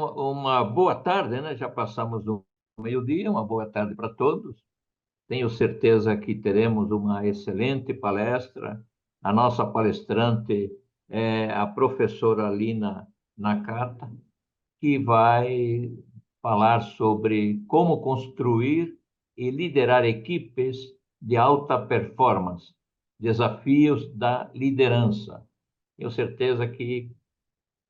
uma boa tarde, né? Já passamos do meio-dia, uma boa tarde para todos. Tenho certeza que teremos uma excelente palestra. A nossa palestrante é a professora Lina Nakata, que vai falar sobre como construir e liderar equipes de alta performance, desafios da liderança. Tenho certeza que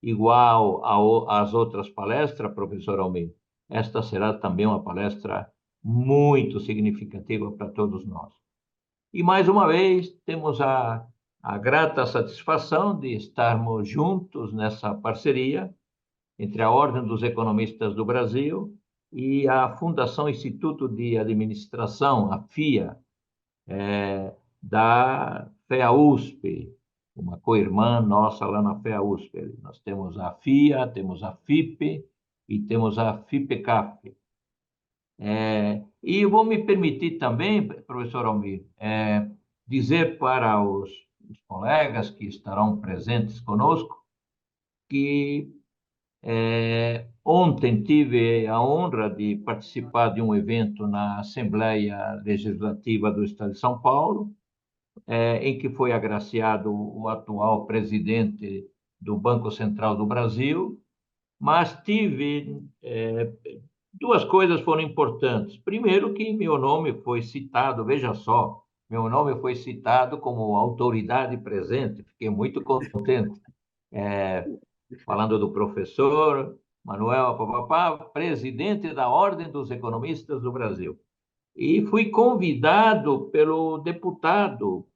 igual às outras palestras, professor Almeida, esta será também uma palestra muito significativa para todos nós. E, mais uma vez, temos a grata satisfação de estarmos juntos nessa parceria entre a Ordem dos Economistas do Brasil e a Fundação Instituto de Administração, a FIA, da FEA-USP, uma co-irmã nossa lá na FEA-USP. Nós temos a FIA, temos a FIPE e temos a FIPECAF. E vou me permitir também, professor Almir, dizer para os colegas que estarão presentes conosco que ontem tive a honra de participar de um evento na Assembleia Legislativa do Estado de São Paulo, em que foi agraciado o atual presidente do Banco Central do Brasil, mas tive duas coisas foram importantes. Primeiro, que meu nome foi citado, veja só, meu nome foi citado como autoridade presente, fiquei muito contente. Falando do professor Manuel Papapá, presidente da Ordem dos Economistas do Brasil. E fui convidado pelo deputado,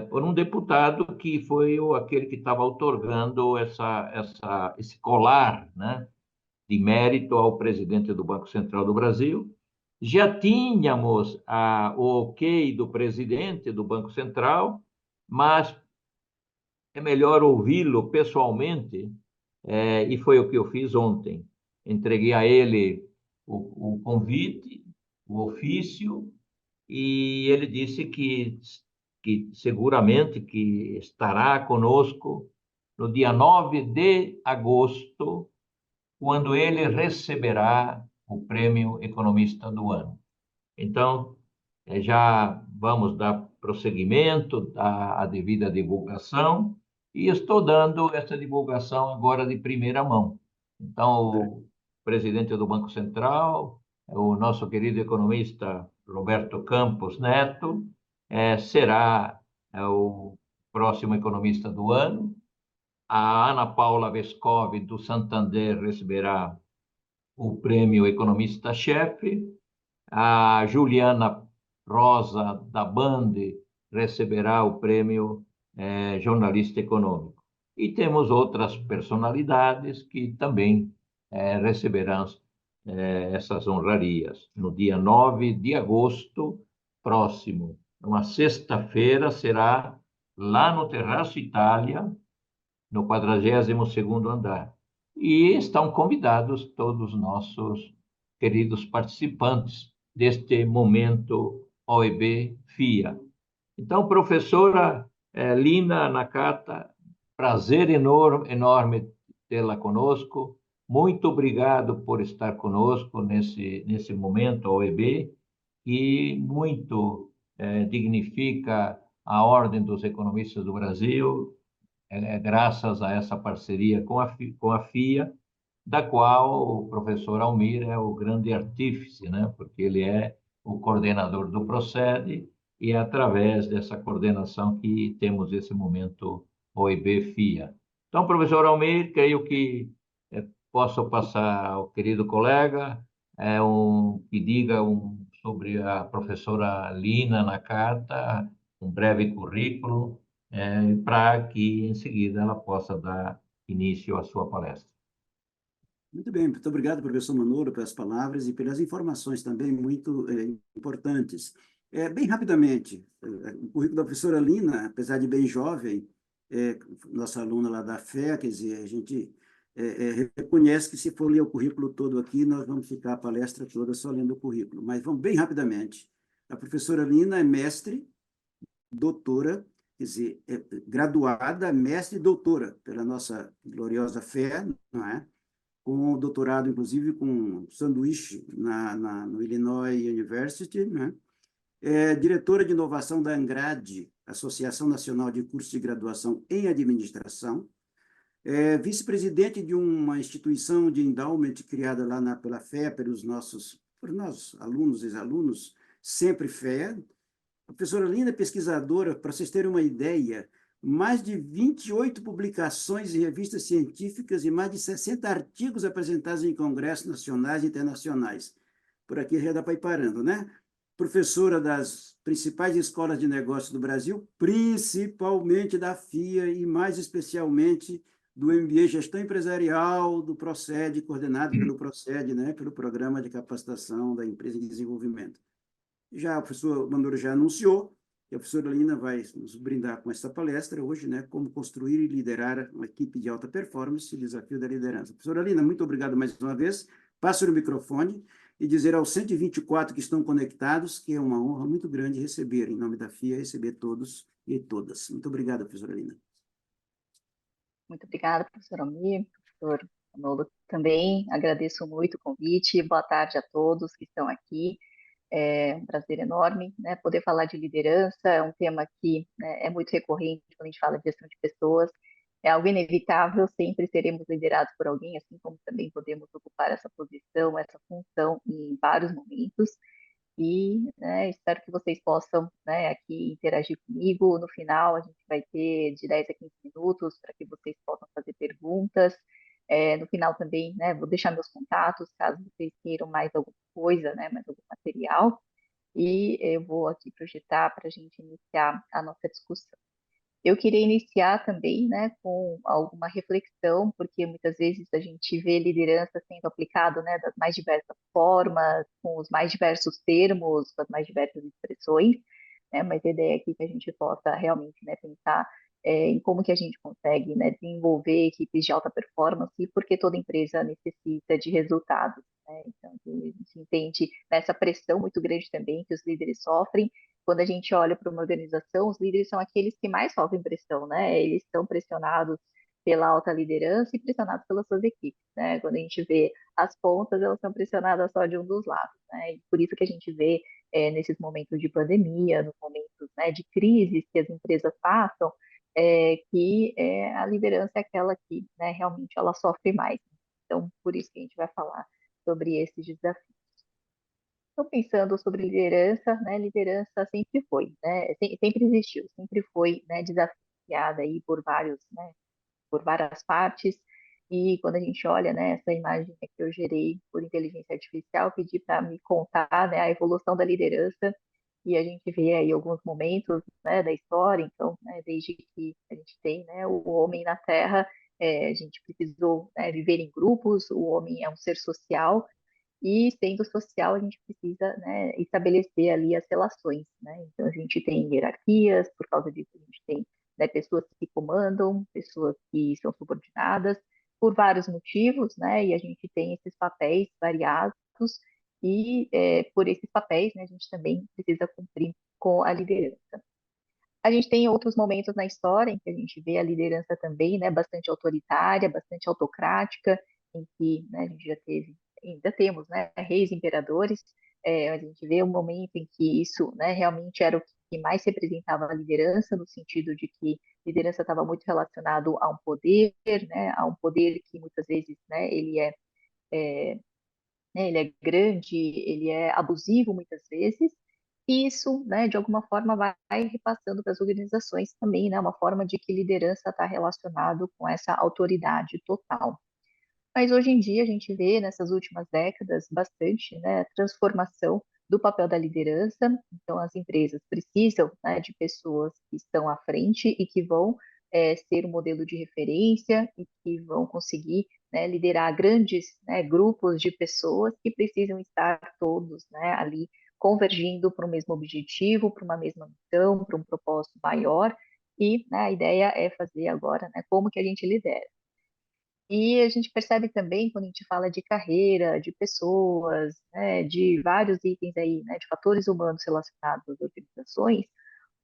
por um deputado que foi aquele que estava outorgando esse colar, né, de mérito ao presidente do Banco Central do Brasil. Já tínhamos o ok do presidente do Banco Central, mas é melhor ouvi-lo pessoalmente, e foi o que eu fiz ontem. Entreguei a ele o convite, o ofício, e ele disse que seguramente que estará conosco no dia 9 de agosto, quando ele receberá o Prêmio Economista do Ano. Então, já vamos dar prosseguimento à devida divulgação, e estou dando essa divulgação agora de primeira mão. Então, o presidente do Banco Central, o nosso querido economista Roberto Campos Neto, será o próximo economista do ano. A Ana Paula Vescovi, do Santander, receberá o prêmio Economista-Chefe. A Juliana Rosa, da Band, receberá o prêmio Jornalista Econômico. E temos outras personalidades que também receberão essas honrarias. No dia 9 de agosto próximo, uma sexta-feira, será lá no Terraço Itália, no 42º andar. E estão convidados todos os nossos queridos participantes deste momento OEB-FIA. Então, professora Lina Nakata, prazer enorme tê-la conosco. Muito obrigado por estar conosco nesse momento OEB, que muito dignifica a Ordem dos Economistas do Brasil, graças a essa parceria com a FIA, da qual o professor Almir é o grande artífice, né? Porque ele é o coordenador do Procede, e é através dessa coordenação que temos esse momento OIB-FIA. Então, professor Almir, creio que posso passar ao querido colega que diga sobre a professora Lina Nakata, um breve currículo, para que, em seguida, ela possa dar início à sua palestra. Muito bem, muito obrigado, professor Manolo, pelas palavras e pelas informações também muito importantes. Bem rapidamente, o currículo da professora Lina, apesar de bem jovem, nossa aluna lá da FEA, quer dizer, a gente reconhece que se for ler o currículo todo aqui, nós vamos ficar a palestra toda só lendo o currículo, mas vamos bem rapidamente. A professora Lina é mestre, doutora, quer dizer, graduada, mestre e doutora pela nossa gloriosa FEA, não é? com doutorado, inclusive, com sanduíche no Illinois University, né? É diretora de inovação da ANGRAD, Associação Nacional de Cursos de Graduação em Administração, é vice-presidente de uma instituição de endowment criada lá pela FEA, por nós, alunos e ex-alunos, sempre FEA. A professora Linda é pesquisadora, para vocês terem uma ideia, mais de 28 publicações em revistas científicas e mais de 60 artigos apresentados em congressos nacionais e internacionais. Por aqui já dá para ir parando, né? Professora das principais escolas de negócios do Brasil, principalmente da FIA e mais especialmente do MBA Gestão Empresarial, do PROCED, coordenado pelo PROCED, né, pelo Programa de Capacitação da Empresa em Desenvolvimento. Já o professor Manoro já anunciou que a professora Lina vai nos brindar com essa palestra hoje, né, como construir e liderar uma equipe de alta performance, o desafio da liderança. Professora Lina, muito obrigado mais uma vez. Passo o microfone e dizer aos 124 que estão conectados que é uma honra muito grande receber, em nome da FIA, receber todos e todas. Muito obrigado, professora Lina. Muito obrigada, professor Almir, professor Manolo também. Agradeço muito o convite. Boa tarde a todos que estão aqui. É um prazer enorme, né, poder falar de liderança. É um tema que, né, é muito recorrente quando a gente fala de gestão de pessoas. É algo inevitável, sempre seremos liderados por alguém, assim como também podemos ocupar essa posição, essa função em vários momentos. E, né, espero que vocês possam, né, aqui interagir comigo. No final, a gente vai ter de 10 a 15 minutos para que vocês possam fazer perguntas. No final também, né, vou deixar meus contatos, caso vocês queiram mais alguma coisa, né, mais algum material. E eu vou aqui projetar para a gente iniciar a nossa discussão. Eu queria iniciar também, né, com alguma reflexão, porque muitas vezes a gente vê liderança sendo aplicado, né, das mais diversas formas, com os mais diversos termos, com as mais diversas expressões, né, mas a ideia aqui é que a gente possa realmente, né, pensar em como que a gente consegue, né, desenvolver equipes de alta performance, porque toda empresa necessita de resultados, né, então a gente entende essa pressão muito grande também que os líderes sofrem. Quando a gente olha para uma organização, os líderes são aqueles que mais sofrem pressão, né? Eles são pressionados pela alta liderança e pressionados pelas suas equipes, né? Quando a gente vê as pontas, elas são pressionadas só de um dos lados, né? E por isso que a gente vê nesses momentos de pandemia, nos momentos, né, de crises que as empresas passam, que a liderança é aquela que, né, realmente ela sofre mais. Então, por isso que a gente vai falar sobre esses desafios. Então, pensando sobre liderança, né, liderança sempre foi, né, sempre existiu, sempre foi, né, desafiada aí por vários, né, por várias partes. E quando a gente olha, né, essa imagem que eu gerei por inteligência artificial, pedi para me contar, né, a evolução da liderança, e a gente vê aí alguns momentos, né, da história. Então, né, desde que a gente tem, né, o homem na Terra, a gente precisou, né, viver em grupos. O homem é um ser social, e sendo social, a gente precisa, né, estabelecer ali as relações, né? Então, a gente tem hierarquias, por causa disso, a gente tem, né, pessoas que comandam, pessoas que são subordinadas, por vários motivos, né? E a gente tem esses papéis variados, e por esses papéis, né, a gente também precisa cumprir com a liderança. A gente tem outros momentos na história em que a gente vê a liderança também, né, bastante autoritária, bastante autocrática, em que, né, a gente já teve, ainda temos, né, reis e imperadores. A gente vê um momento em que isso, né, realmente era o que mais representava a liderança, no sentido de que liderança estava muito relacionado a um poder, né, a um poder que muitas vezes, né, ele é grande, ele é abusivo muitas vezes, e isso, né, de alguma forma vai repassando para as organizações também, né, uma forma de que liderança está relacionado com essa autoridade total. Mas hoje em dia a gente vê nessas últimas décadas bastante, né, transformação do papel da liderança. Então as empresas precisam, né, de pessoas que estão à frente e que vão ser um modelo de referência e que vão conseguir, né, liderar grandes, né, grupos de pessoas que precisam estar todos, né, ali convergindo para o mesmo objetivo, para uma mesma missão, para um propósito maior. E, né, a ideia é fazer agora, né, como que a gente lidera. E a gente percebe também, quando a gente fala de carreira, de pessoas, né, de vários itens aí, né, de fatores humanos relacionados às organizações,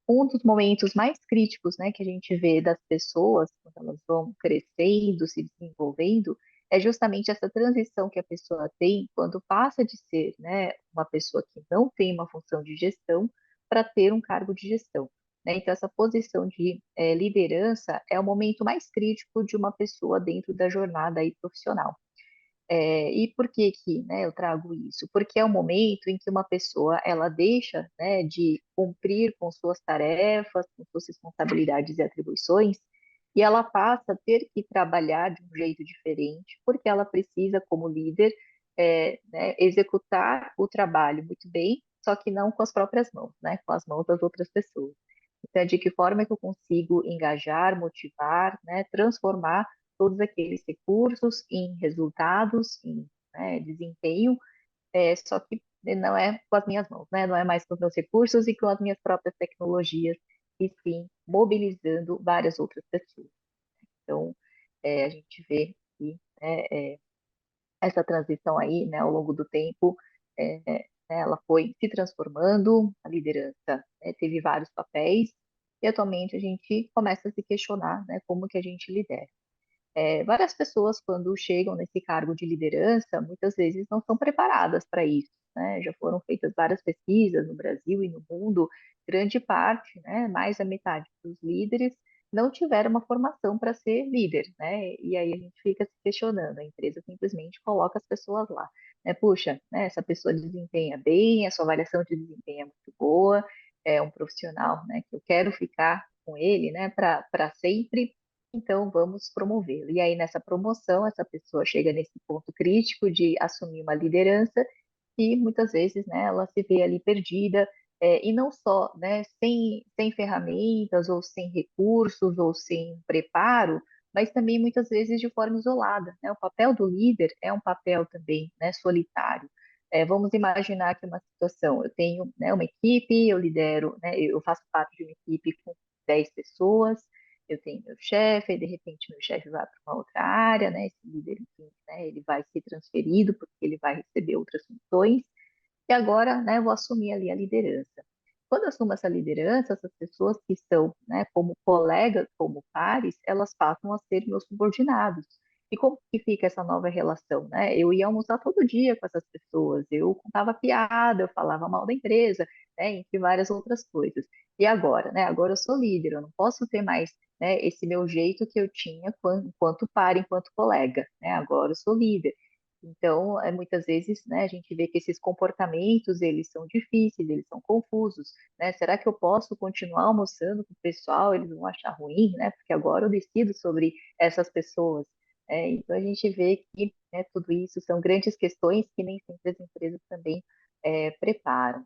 um dos momentos mais críticos, né, que a gente vê das pessoas, quando elas vão crescendo, se desenvolvendo, é justamente essa transição que a pessoa tem quando passa de ser, né, uma pessoa que não tem uma função de gestão para ter um cargo de gestão. Né? Então, essa posição de liderança é o momento mais crítico de uma pessoa dentro da jornada aí profissional. E por que que, né, eu trago isso? Porque é o momento em que uma pessoa ela deixa, né, de cumprir com suas tarefas, com suas responsabilidades e atribuições, e ela passa a ter que trabalhar de um jeito diferente, porque ela precisa, como líder, né, executar o trabalho muito bem, só que não com as próprias mãos, né, com as mãos das outras pessoas. Então, de que forma que eu consigo engajar, motivar, né, transformar todos aqueles recursos em resultados, em, né, desempenho, só que não é com as minhas mãos, né? Não é mais com os meus recursos e com as minhas próprias tecnologias, e sim mobilizando várias outras pessoas. Então, a gente vê que essa transição aí, né, ao longo do tempo, né, ela foi se transformando, a liderança, né, teve vários papéis, e atualmente a gente começa a se questionar, né, como que a gente lidera. Várias pessoas, quando chegam nesse cargo de liderança, muitas vezes não são preparadas para isso, né? Já foram feitas várias pesquisas no Brasil e no mundo, grande parte, né, mais da metade dos líderes não tiveram uma formação para ser líder, né? E aí a gente fica se questionando, a empresa simplesmente coloca as pessoas lá, né? Puxa, né, essa pessoa desempenha bem, a sua avaliação de desempenho é muito boa, é um profissional, né, que eu quero ficar com ele, né, para sempre, então vamos promovê-lo. E aí, nessa promoção, essa pessoa chega nesse ponto crítico de assumir uma liderança e muitas vezes, né, ela se vê ali perdida, e não só, né, sem ferramentas, ou sem recursos, ou sem preparo, mas também muitas vezes de forma isolada, né? O papel do líder é um papel também, né, solitário. Vamos imaginar que uma situação, eu tenho, né, uma equipe, eu lidero, né, eu faço parte de uma equipe com 10 pessoas, eu tenho meu chefe, e de repente meu chefe vai para uma outra área, né? Esse líder, enfim, né, ele vai ser transferido porque ele vai receber outras funções, e agora, né, eu vou assumir ali a liderança. Quando eu assumo essa liderança, essas pessoas que estão, né, como colegas, como pares, elas passam a ser meus subordinados. E como que fica essa nova relação, né? Eu ia almoçar todo dia com essas pessoas, eu contava piada, eu falava mal da empresa, né, entre várias outras coisas. E agora, né? Agora eu sou líder, eu não posso ter mais, né, esse meu jeito que eu tinha enquanto par, enquanto colega, né? Agora eu sou líder. Então, muitas vezes, né, a gente vê que esses comportamentos, eles são difíceis, eles são confusos, né? Será que eu posso continuar almoçando com o pessoal? Eles vão achar ruim, né? Porque agora eu decido sobre essas pessoas. Então, a gente vê que, né, tudo isso são grandes questões que nem sempre as empresas também preparam.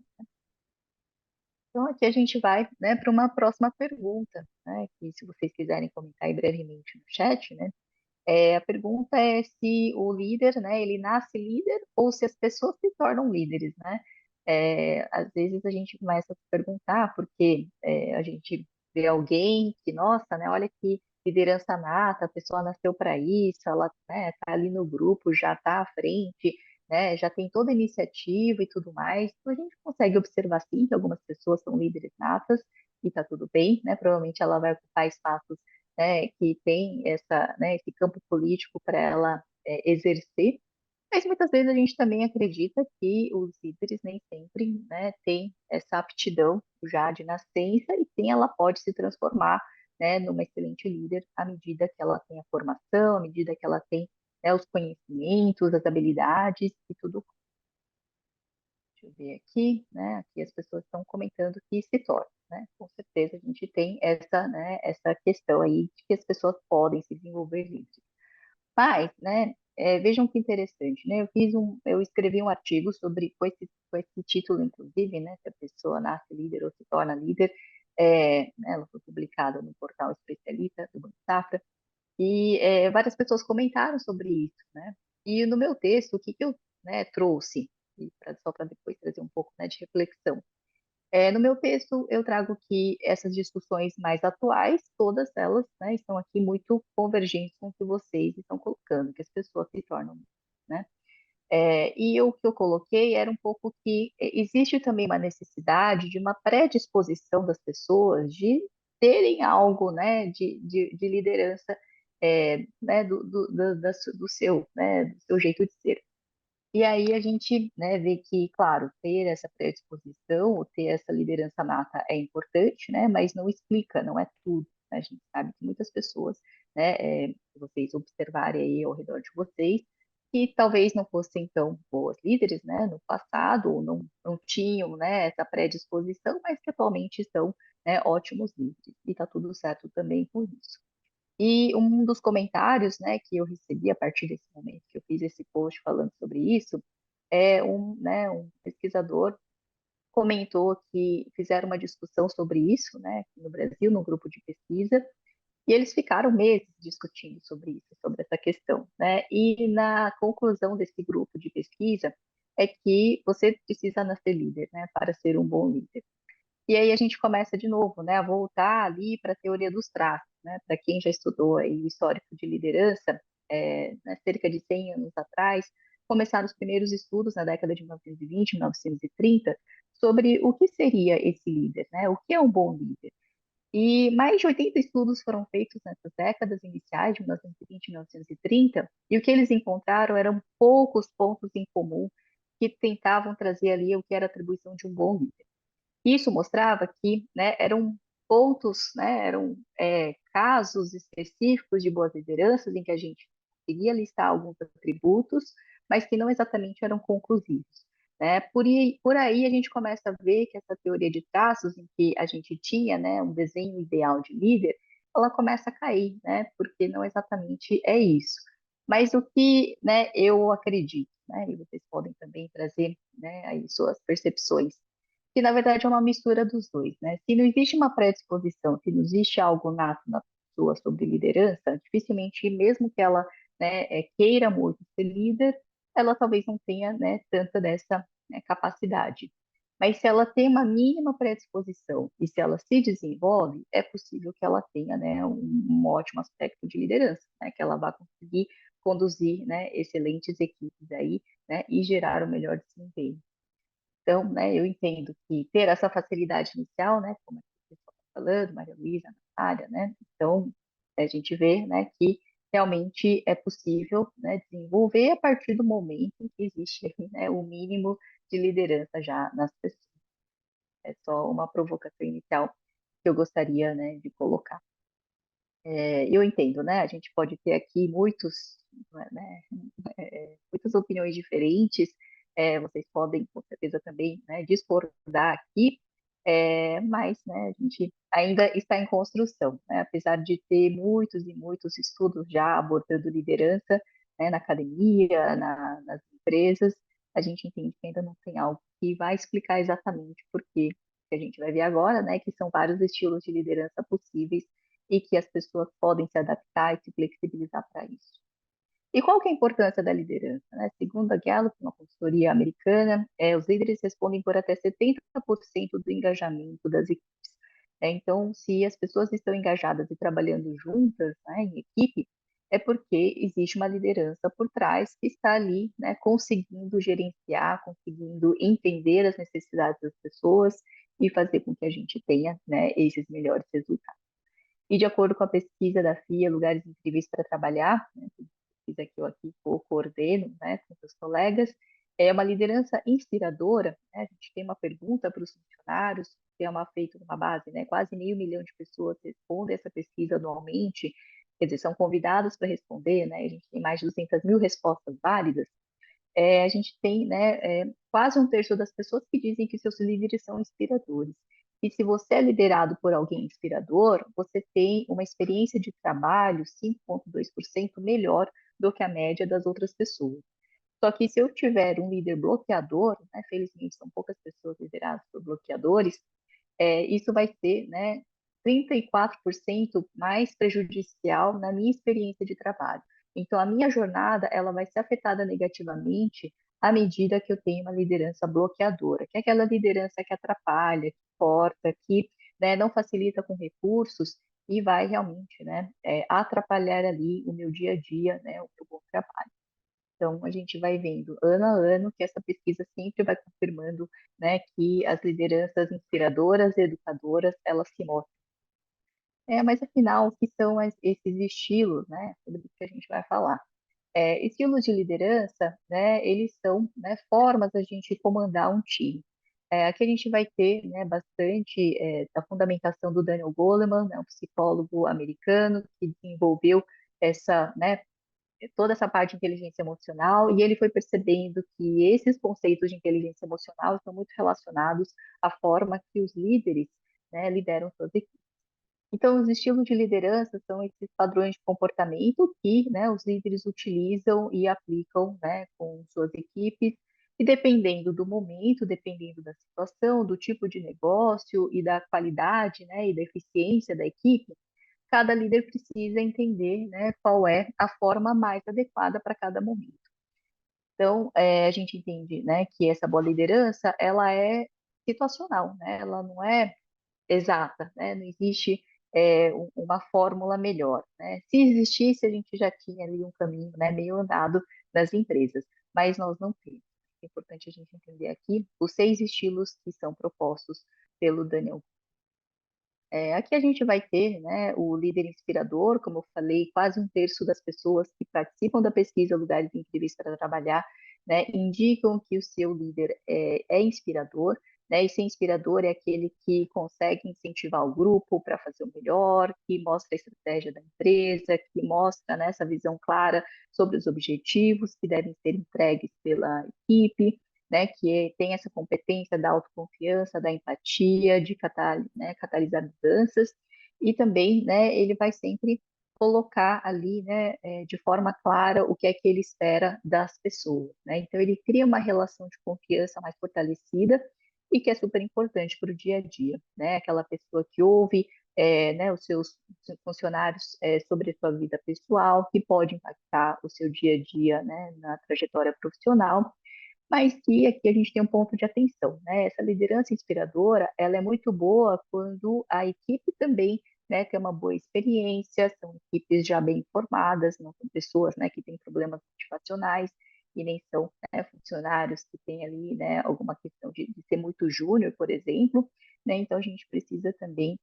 Então, aqui a gente vai, né, para uma próxima pergunta, né? Que se vocês quiserem comentar aí brevemente no chat, né? A pergunta é se o líder, né, ele nasce líder ou se as pessoas se tornam líderes, né? Às vezes a gente começa a se perguntar porque a gente vê alguém que, nossa, né, olha que liderança nata, a pessoa nasceu para isso, ela, né, tá ali no grupo, já está à frente, né, já tem toda a iniciativa e tudo mais. Então a gente consegue observar sim que algumas pessoas são líderes natas e está tudo bem, né? Provavelmente ela vai ocupar espaços, né, que tem essa, né, esse campo político para ela exercer, mas muitas vezes a gente também acredita que os líderes nem sempre, né, têm essa aptidão já de nascença, e sim, ela pode se transformar, né, numa excelente líder à medida que ela tem a formação, à medida que ela tem, né, os conhecimentos, as habilidades e tudo. Deixa eu ver aqui, né? Aqui as pessoas estão comentando que se torna, né? Com certeza a gente tem essa, né, essa questão aí de que as pessoas podem se desenvolver livres. Mas, né, vejam que interessante, né? Eu escrevi um artigo sobre, com esse título, inclusive, né? Se a pessoa nasce líder ou se torna líder, né, ela foi publicada no portal especialista do Banco Safra, e várias pessoas comentaram sobre isso, né? E no meu texto, o que que eu, né, trouxe, só para depois trazer um pouco, né, de reflexão. No meu texto, eu trago que essas discussões mais atuais, todas elas, né, estão aqui muito convergentes com o que vocês estão colocando, que as pessoas se tornam, né? E o que eu coloquei era um pouco que existe também uma necessidade de uma predisposição das pessoas de terem algo, né, de liderança né, do seu jeito de ser. E aí a gente, né, vê que, claro, ter essa predisposição ou ter essa liderança nata é importante, né, mas não explica, não é tudo. Né? A gente sabe que muitas pessoas, né, se vocês observarem aí ao redor de vocês, que talvez não fossem tão boas líderes, né, no passado, ou não tinham, né, essa predisposição, mas que atualmente são, né, ótimos líderes. E está tudo certo também com isso. E um dos comentários, né, que eu recebi a partir desse momento que eu fiz esse post falando sobre isso, né, um pesquisador comentou que fizeram uma discussão sobre isso, né, aqui no Brasil, no grupo de pesquisa, e eles ficaram meses discutindo sobre isso, sobre essa questão, né? E na conclusão desse grupo de pesquisa é que você precisa nascer líder, né, para ser um bom líder. E aí a gente começa de novo, né, a voltar ali para a teoria dos traços, né, para quem já estudou aí o histórico de liderança, né, cerca de 100 anos atrás, começaram os primeiros estudos na década de 1920, 1930, sobre o que seria esse líder, né, o que é um bom líder. E mais de 80 estudos foram feitos nessas décadas iniciais, de 1920 e 1930, e o que eles encontraram eram poucos pontos em comum que tentavam trazer ali o que era a atribuição de um bom líder. Isso mostrava que, né, eram pontos, né, eram casos específicos de boas lideranças em que a gente conseguia listar alguns atributos, mas que não exatamente eram conclusivos. Né? Por aí a gente começa a ver que essa teoria de traços, em que a gente tinha, né, um desenho ideal de líder, ela começa a cair, né, porque não exatamente é isso. Mas o que, né, eu acredito, né, e vocês podem também trazer, né, aí suas percepções, que na verdade é uma mistura dos dois, né? Se não existe uma predisposição, se não existe algo nato na pessoa sobre liderança, dificilmente, mesmo que ela, né, queira muito ser líder, ela talvez não tenha, né, tanta dessa, né, capacidade. Mas se ela tem uma mínima predisposição e se ela se desenvolve, é possível que ela tenha, né, um ótimo aspecto de liderança, né, que ela vá conseguir conduzir, né, excelentes equipes aí, né, e gerar o melhor desempenho. Então, né, eu entendo que ter essa facilidade inicial, né, como a gente está falando, Maria Luísa, Natália, né, então a gente vê, né, que realmente é possível, né, desenvolver a partir do momento em que existe, né, o mínimo de liderança já nas pessoas. É só uma provocação inicial que eu gostaria, né, de colocar. Eu entendo, né, a gente pode ter aqui né, muitas opiniões diferentes, vocês podem, com certeza, também, né, discordar aqui, mas, né, a gente ainda está em construção, né, apesar de ter muitos e muitos estudos já abordando liderança, né, na academia, nas empresas, a gente entende que ainda não tem algo que vai explicar exatamente por quê, que a gente vai ver agora, né, que são vários estilos de liderança possíveis e que as pessoas podem se adaptar e se flexibilizar para isso. E qual que é a importância da liderança? Né? Segundo a Gallup, uma consultoria americana, os líderes respondem por até 70% do engajamento das equipes. Então, se as pessoas estão engajadas e trabalhando juntas, né, em equipe, é porque existe uma liderança por trás que está ali, né, conseguindo gerenciar, conseguindo entender as necessidades das pessoas e fazer com que a gente tenha, né, esses melhores resultados. E de acordo com a pesquisa da FIA, Lugares Incríveis para Trabalhar, né, pesquisa que eu aqui coordeno, né, com seus colegas, é uma liderança inspiradora, né? A gente tem uma pergunta para os funcionários, que é uma feita numa base, né, quase 500.000 de pessoas respondem essa pesquisa anualmente, quer dizer, são convidadas para responder, né, a gente tem mais de 200.000 respostas válidas, a gente tem, né, quase um terço das pessoas que dizem que seus líderes são inspiradores. E se você é liderado por alguém inspirador, você tem uma experiência de trabalho 5,2% melhor do que a média das outras pessoas. Só que se eu tiver um líder bloqueador, né, felizmente são poucas pessoas lideradas por bloqueadores, isso vai ser, né, 34% mais prejudicial na minha experiência de trabalho. Então, a minha jornada ela vai ser afetada negativamente à medida que eu tenho uma liderança bloqueadora, que é aquela liderança que atrapalha, que corta, que, né, não facilita com recursos e vai realmente, né, atrapalhar ali o meu dia a dia, né, o meu bom trabalho. Então, a gente vai vendo ano a ano que essa pesquisa sempre vai confirmando, né, que as lideranças inspiradoras e educadoras, elas se mostram. Mas afinal, o que são esses estilos, né? Sobre o que a gente vai falar. Estilos de liderança, né? Eles são, né, formas da gente comandar um time. Aqui a gente vai ter, né, bastante da fundamentação do Daniel Goleman, né, um psicólogo americano que desenvolveu essa, né, toda essa parte de inteligência emocional, e ele foi percebendo que esses conceitos de inteligência emocional estão muito relacionados à forma que os líderes, né, lideram suas equipes. Então, os estilos de liderança são esses padrões de comportamento que, né, os líderes utilizam e aplicam, né, com suas equipes, e dependendo do momento, dependendo da situação, do tipo de negócio e da qualidade, né, e da eficiência da equipe, cada líder precisa entender, né, qual é a forma mais adequada para cada momento. Então, a gente entende, né, que essa boa liderança, ela é situacional, né, ela não é exata, né, não existe uma fórmula melhor, né. Se existisse, a gente já tinha ali um caminho, né, meio andado nas empresas, mas nós não temos. É importante a gente entender aqui os 6 estilos que são propostos pelo Daniel. Aqui a gente vai ter, né, o líder inspirador, como eu falei, quase um terço das pessoas que participam da pesquisa Lugares Incríveis para Trabalhar, né, indicam que o seu líder é inspirador, né, e ser inspirador é aquele que consegue incentivar o grupo para fazer o melhor, que mostra a estratégia da empresa, que mostra, né, essa visão clara sobre os objetivos que devem ser entregues pela equipe, né, que tem essa competência da autoconfiança, da empatia, de né, catalisar mudanças, e também, né, ele vai sempre colocar ali, né, de forma clara o que é que ele espera das pessoas, né? Então ele cria uma relação de confiança mais fortalecida e que é super importante para o dia a dia, né? Aquela pessoa que ouve, né, os seus funcionários sobre a sua vida pessoal, que pode impactar o seu dia a dia, né, na trajetória profissional, mas que aqui a gente tem um ponto de atenção, né? Essa liderança inspiradora, ela é muito boa quando a equipe também, né, tem uma boa experiência, são equipes já bem formadas, não são pessoas, né, que têm problemas motivacionais e nem são, né, funcionários que têm ali, né, alguma questão de ser muito júnior, por exemplo, né? Então a gente precisa também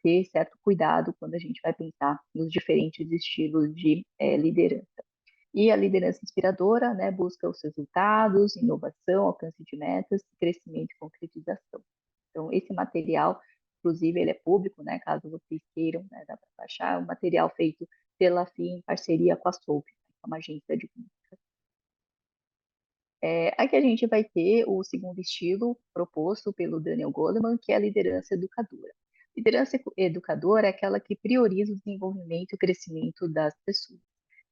ter certo cuidado quando a gente vai pensar nos diferentes estilos de liderança. E a liderança inspiradora, né, busca os resultados, inovação, alcance de metas, crescimento e concretização. Então, esse material, inclusive, ele é público, né, caso vocês queiram, né, dá para baixar, é um material feito pela FIM em parceria com a SOP, uma agência de comunicação. Aqui a gente vai ter o segundo estilo proposto pelo Daniel Goleman, que é a liderança educadora. Liderança educadora é aquela que prioriza o desenvolvimento e o crescimento das pessoas,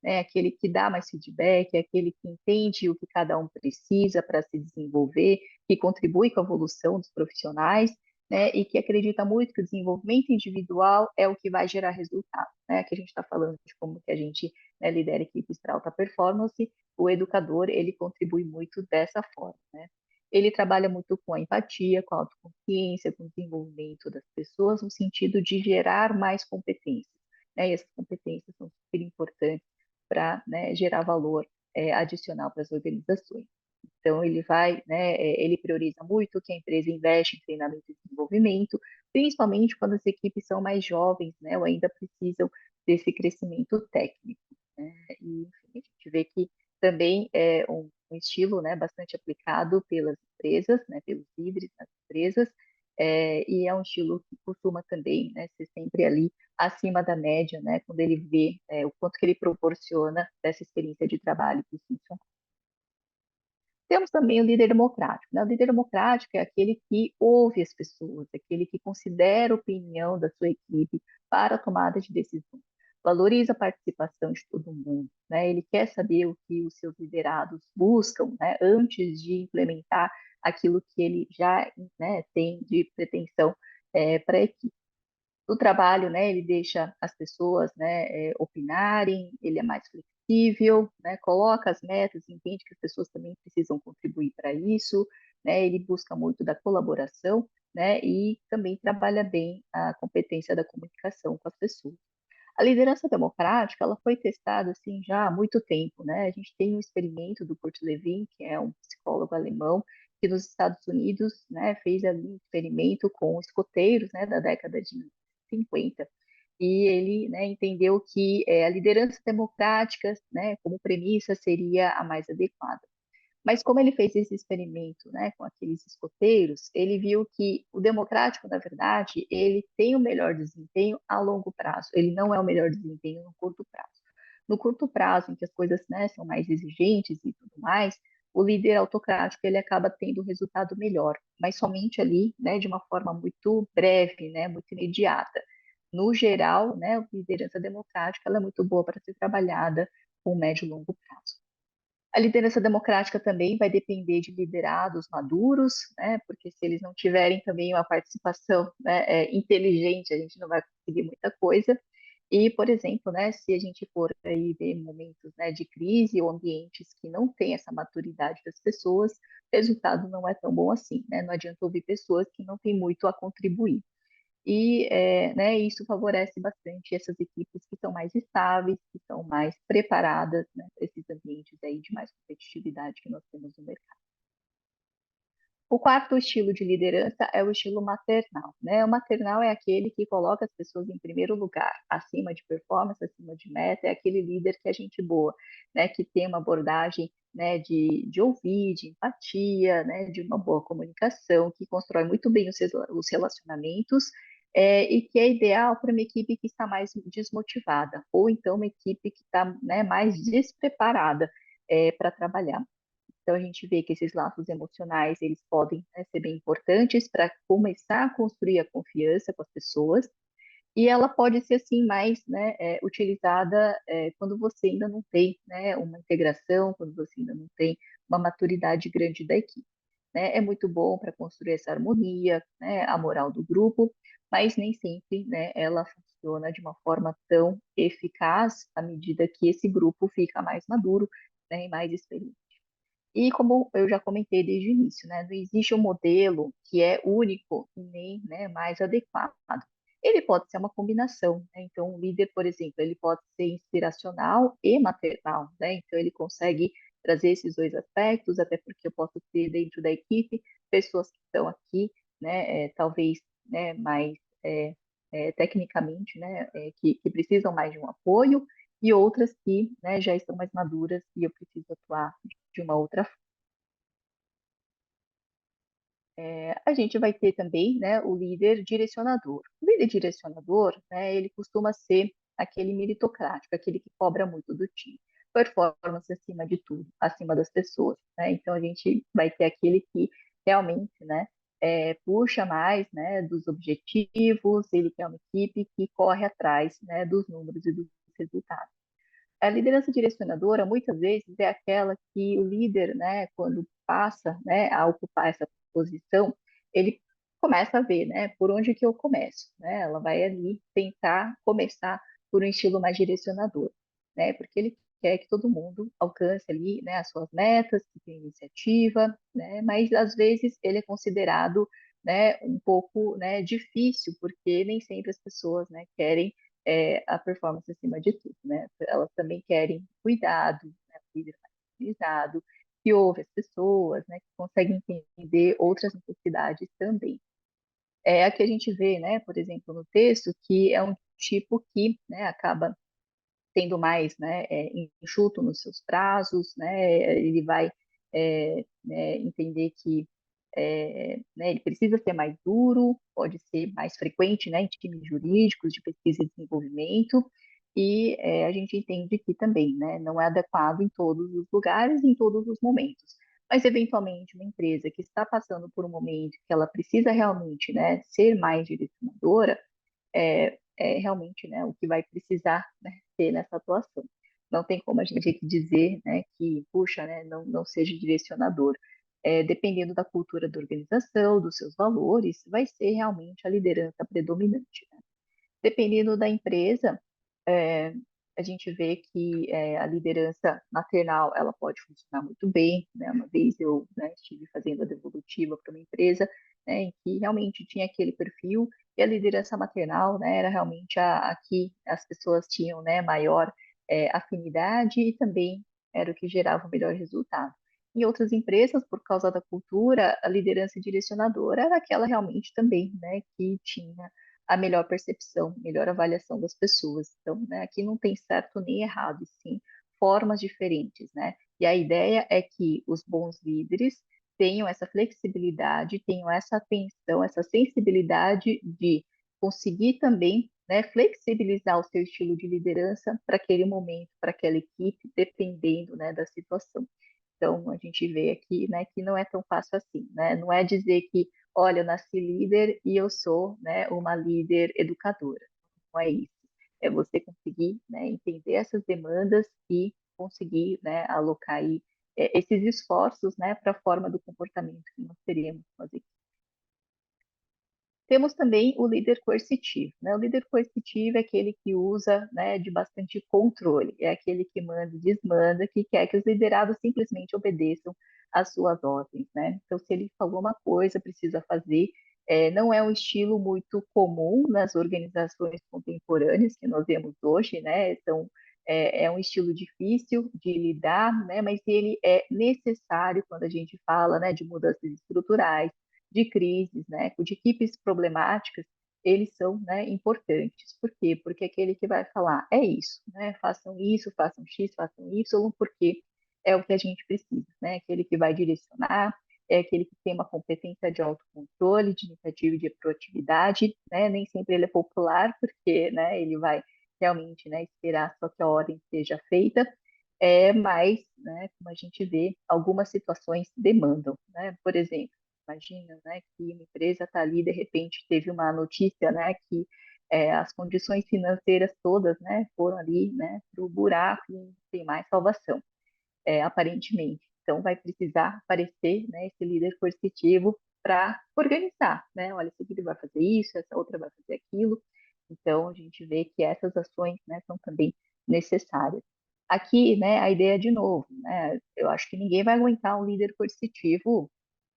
né? Aquele que dá mais feedback, aquele que entende o que cada um precisa para se desenvolver, que contribui com a evolução dos profissionais, né? E que acredita muito que o desenvolvimento individual é o que vai gerar resultado, né? Aqui a gente está falando de como que a gente, né, lidera equipes para alta performance. O educador, ele contribui muito dessa forma, né? Ele trabalha muito com a empatia, com a autoconsciência, com o desenvolvimento das pessoas, no sentido de gerar mais competências, né? E essas competências são super importantes para, né, gerar valor adicional para as organizações. Então, ele vai, né, ele prioriza muito que a empresa investe em treinamento e desenvolvimento, principalmente quando as equipes são mais jovens, né, ou ainda precisam desse crescimento técnico, né? E, enfim, a gente vê que também é um estilo, né, bastante aplicado pelas empresas, né, pelos líderes das empresas, e é um estilo que costuma também, né, ser sempre ali acima da média, né, quando ele vê o quanto que ele proporciona dessa experiência de trabalho para os funcionários. Temos também o líder democrático, né? O líder democrático é aquele que ouve as pessoas, aquele que considera a opinião da sua equipe para a tomada de decisões, valoriza a participação de todo mundo, né? Ele quer saber o que os seus liderados buscam, né, antes de implementar aquilo que ele já, né, tem de pretensão para a equipe. No trabalho, né, ele deixa as pessoas, né, opinarem, ele é mais flexível, né, coloca as metas, entende que as pessoas também precisam contribuir para isso, né, ele busca muito da colaboração, né, e também trabalha bem a competência da comunicação com as pessoas. A liderança democrática, ela foi testada assim já há muito tempo, né? A gente tem um experimento do Kurt Lewin, que é um psicólogo alemão, que nos Estados Unidos, né, fez ali um experimento com escoteiros, né, da década de 50, e ele, né, entendeu que a liderança democrática, né, como premissa, seria a mais adequada. Mas como ele fez esse experimento, né, com aqueles escoteiros, ele viu que o democrático, na verdade, ele tem o melhor desempenho a longo prazo, ele não é o melhor desempenho no curto prazo. No curto prazo, em que as coisas, né, são mais exigentes e tudo mais, o líder autocrático ele acaba tendo um resultado melhor, mas somente ali, né, de uma forma muito breve, né, muito imediata. No geral, né, a liderança democrática ela é muito boa para ser trabalhada com médio e longo prazo. A liderança democrática também vai depender de liderados maduros, né? Porque se eles não tiverem também uma participação, né, inteligente, a gente não vai conseguir muita coisa. E, por exemplo, né, se a gente for aí ver momentos, né, de crise ou ambientes que não têm essa maturidade das pessoas, o resultado não é tão bom assim, né? Não adianta ouvir pessoas que não têm muito a contribuir. E né, isso favorece bastante essas equipes que são mais estáveis, que são mais preparadas, né, para esses ambientes aí de mais competitividade que nós temos no mercado. O quarto estilo de liderança é o estilo maternal, né? O maternal é aquele que coloca as pessoas em primeiro lugar, acima de performance, acima de meta, é aquele líder que é gente boa, né? Que tem uma abordagem, né, de ouvir, de empatia, né, de uma boa comunicação, que constrói muito bem os relacionamentos, e que é ideal para uma equipe que está mais desmotivada, ou então uma equipe que está, né, mais despreparada para trabalhar. Então, a gente vê que esses laços emocionais, eles podem, né, ser bem importantes para começar a construir a confiança com as pessoas, e ela pode ser, assim, mais, né, utilizada quando você ainda não tem, né, uma integração, quando você ainda não tem uma maturidade grande da equipe. Né? É muito bom para construir essa harmonia, né, a moral do grupo, mas nem sempre, né, ela funciona de uma forma tão eficaz à medida que esse grupo fica mais maduro, né, e mais experiente. E como eu já comentei desde o início, né, não existe um modelo que é único e nem, né, mais adequado. Ele pode ser uma combinação, né? Então, o líder, por exemplo, ele pode ser inspiracional e maternal, né? Então, ele consegue trazer esses dois aspectos, até porque eu posso ter dentro da equipe pessoas que estão aqui, né, talvez, né, mais tecnicamente, né, que precisam mais de um apoio, e outras que, né, já estão mais maduras e eu preciso atuar de uma outra forma. A gente vai ter também, né, o líder direcionador. O líder direcionador, né, ele costuma ser aquele meritocrático, aquele que cobra muito do time. Performance acima de tudo, acima das pessoas, né? Então a gente vai ter aquele que realmente, né, puxa mais, né, dos objetivos, ele quer uma equipe que corre atrás, né, dos números e dos resultados. A liderança direcionadora, muitas vezes, é aquela que o líder, né, quando passa, né, a ocupar essa posição, ele começa a ver, né, por onde que eu começo, né? Ela vai ali tentar começar por um estilo mais direcionador, né? Porque ele quer que todo mundo alcance ali, né, as suas metas, que tenha iniciativa, né? Mas às vezes ele é considerado, né, um pouco, né, difícil, porque nem sempre as pessoas, né, querem a performance acima de tudo, né? Elas também querem cuidado, né? Líder mais organizado, que ouve as pessoas, né? Que consegue entender outras necessidades também. Aqui a gente vê, né? Por exemplo, no texto, que é um tipo que, né? Acaba tendo mais, né? Enxuto nos seus prazos, né? Ele vai né, entender que né, ele precisa ser mais duro, pode ser mais frequente, né, em times jurídicos de pesquisa e desenvolvimento, e a gente entende que também, né, não é adequado em todos os lugares, em todos os momentos. Mas, eventualmente, uma empresa que está passando por um momento que ela precisa realmente, né, ser mais direcionadora, realmente, né, o que vai precisar, né, ter nessa atuação. Não tem como a gente aqui dizer, né, que, puxa, né, não seja direcionador. Dependendo da cultura da organização, dos seus valores, vai ser realmente a liderança predominante, né? Dependendo da empresa, é, a gente vê que a liderança maternal ela pode funcionar muito bem, né? Uma vez eu, né, estive fazendo a devolutiva para uma empresa, né, em que realmente tinha aquele perfil e a liderança maternal, né, era realmente a que as pessoas tinham, né, maior afinidade e também era o que gerava o melhor resultado. Em outras empresas, por causa da cultura, a liderança direcionadora era aquela realmente também, né, que tinha a melhor percepção, melhor avaliação das pessoas. Então, né, aqui não tem certo nem errado, e sim formas diferentes, né? E a ideia é que os bons líderes tenham essa flexibilidade, tenham essa atenção, essa sensibilidade de conseguir também, né, flexibilizar o seu estilo de liderança para aquele momento, para aquela equipe, dependendo, né, da situação. Então, a gente vê aqui, né, que não é tão fácil assim, né? Não é dizer que, olha, eu nasci líder e eu sou, né, uma líder educadora. Não é isso. É você conseguir, né, entender essas demandas e conseguir, né, alocar aí esses esforços, né, para a forma do comportamento que nós teremos com as equipes. Temos também o líder coercitivo, né? O líder coercitivo é aquele que usa, né, de bastante controle, é aquele que manda e desmanda, que quer que os liderados simplesmente obedeçam às suas ordens, né? Então, se ele falou uma coisa, precisa fazer. Não é um estilo muito comum nas organizações contemporâneas que nós vemos hoje, né? Então, é um estilo difícil de lidar, né? Mas ele é necessário quando a gente fala, né, de mudanças estruturais, de crises, né, de equipes problemáticas, eles são, né, importantes. Por quê? Porque aquele que vai falar é isso, né, façam isso, façam X, façam Y, porque é o que a gente precisa, né, aquele que vai direcionar, é aquele que tem uma competência de autocontrole, de iniciativa e de proatividade, né, nem sempre ele é popular, porque, né, ele vai realmente, né, esperar só que a ordem seja feita, mas, né, como a gente vê, algumas situações demandam, né, por exemplo, imagina, né, que uma empresa está ali, de repente teve uma notícia, né, que as condições financeiras todas, né, foram ali, né, para o buraco e não tem mais salvação, aparentemente. Então, vai precisar aparecer, né, esse líder coercitivo para organizar, né, olha, esse líder vai fazer isso, essa outra vai fazer aquilo. Então, a gente vê que essas ações, né, são também necessárias. Aqui, né, a ideia de novo, né, eu acho que ninguém vai aguentar um líder coercitivo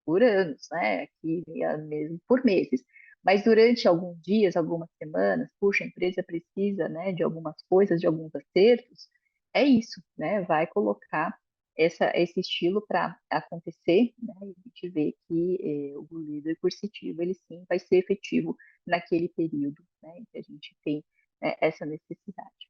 por anos, né? Aqui mesmo por meses. Mas durante alguns dias, algumas semanas, puxa, a empresa precisa, né, de algumas coisas, de alguns acertos, é isso, né? Vai colocar esse estilo para acontecer, né? E a gente vê que o líder coercitivo, ele sim vai ser efetivo naquele período, né, em que a gente tem, né, essa necessidade.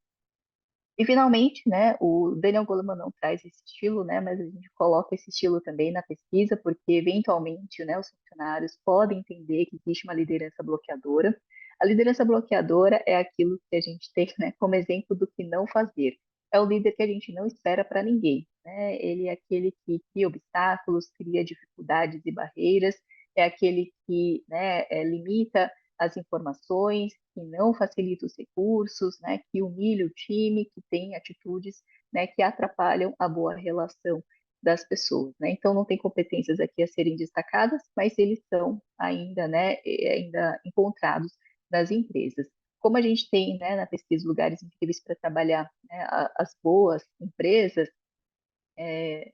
E finalmente, né, o Daniel Goleman não traz esse estilo, né, mas a gente coloca esse estilo também na pesquisa, porque eventualmente, né, os funcionários podem entender que existe uma liderança bloqueadora. A liderança bloqueadora é aquilo que a gente tem, né, como exemplo do que não fazer. É o líder que a gente não espera para ninguém, né? Ele é aquele que cria obstáculos, cria dificuldades e barreiras, é aquele que, né, limita as informações, que não facilita os recursos, né, que humilha o time, que tem atitudes, né, que atrapalham a boa relação das pessoas, né? Então não tem competências aqui a serem destacadas, mas eles são ainda, né, ainda encontrados nas empresas. Como a gente tem, né, na pesquisa lugares incríveis para trabalhar, né, as boas empresas,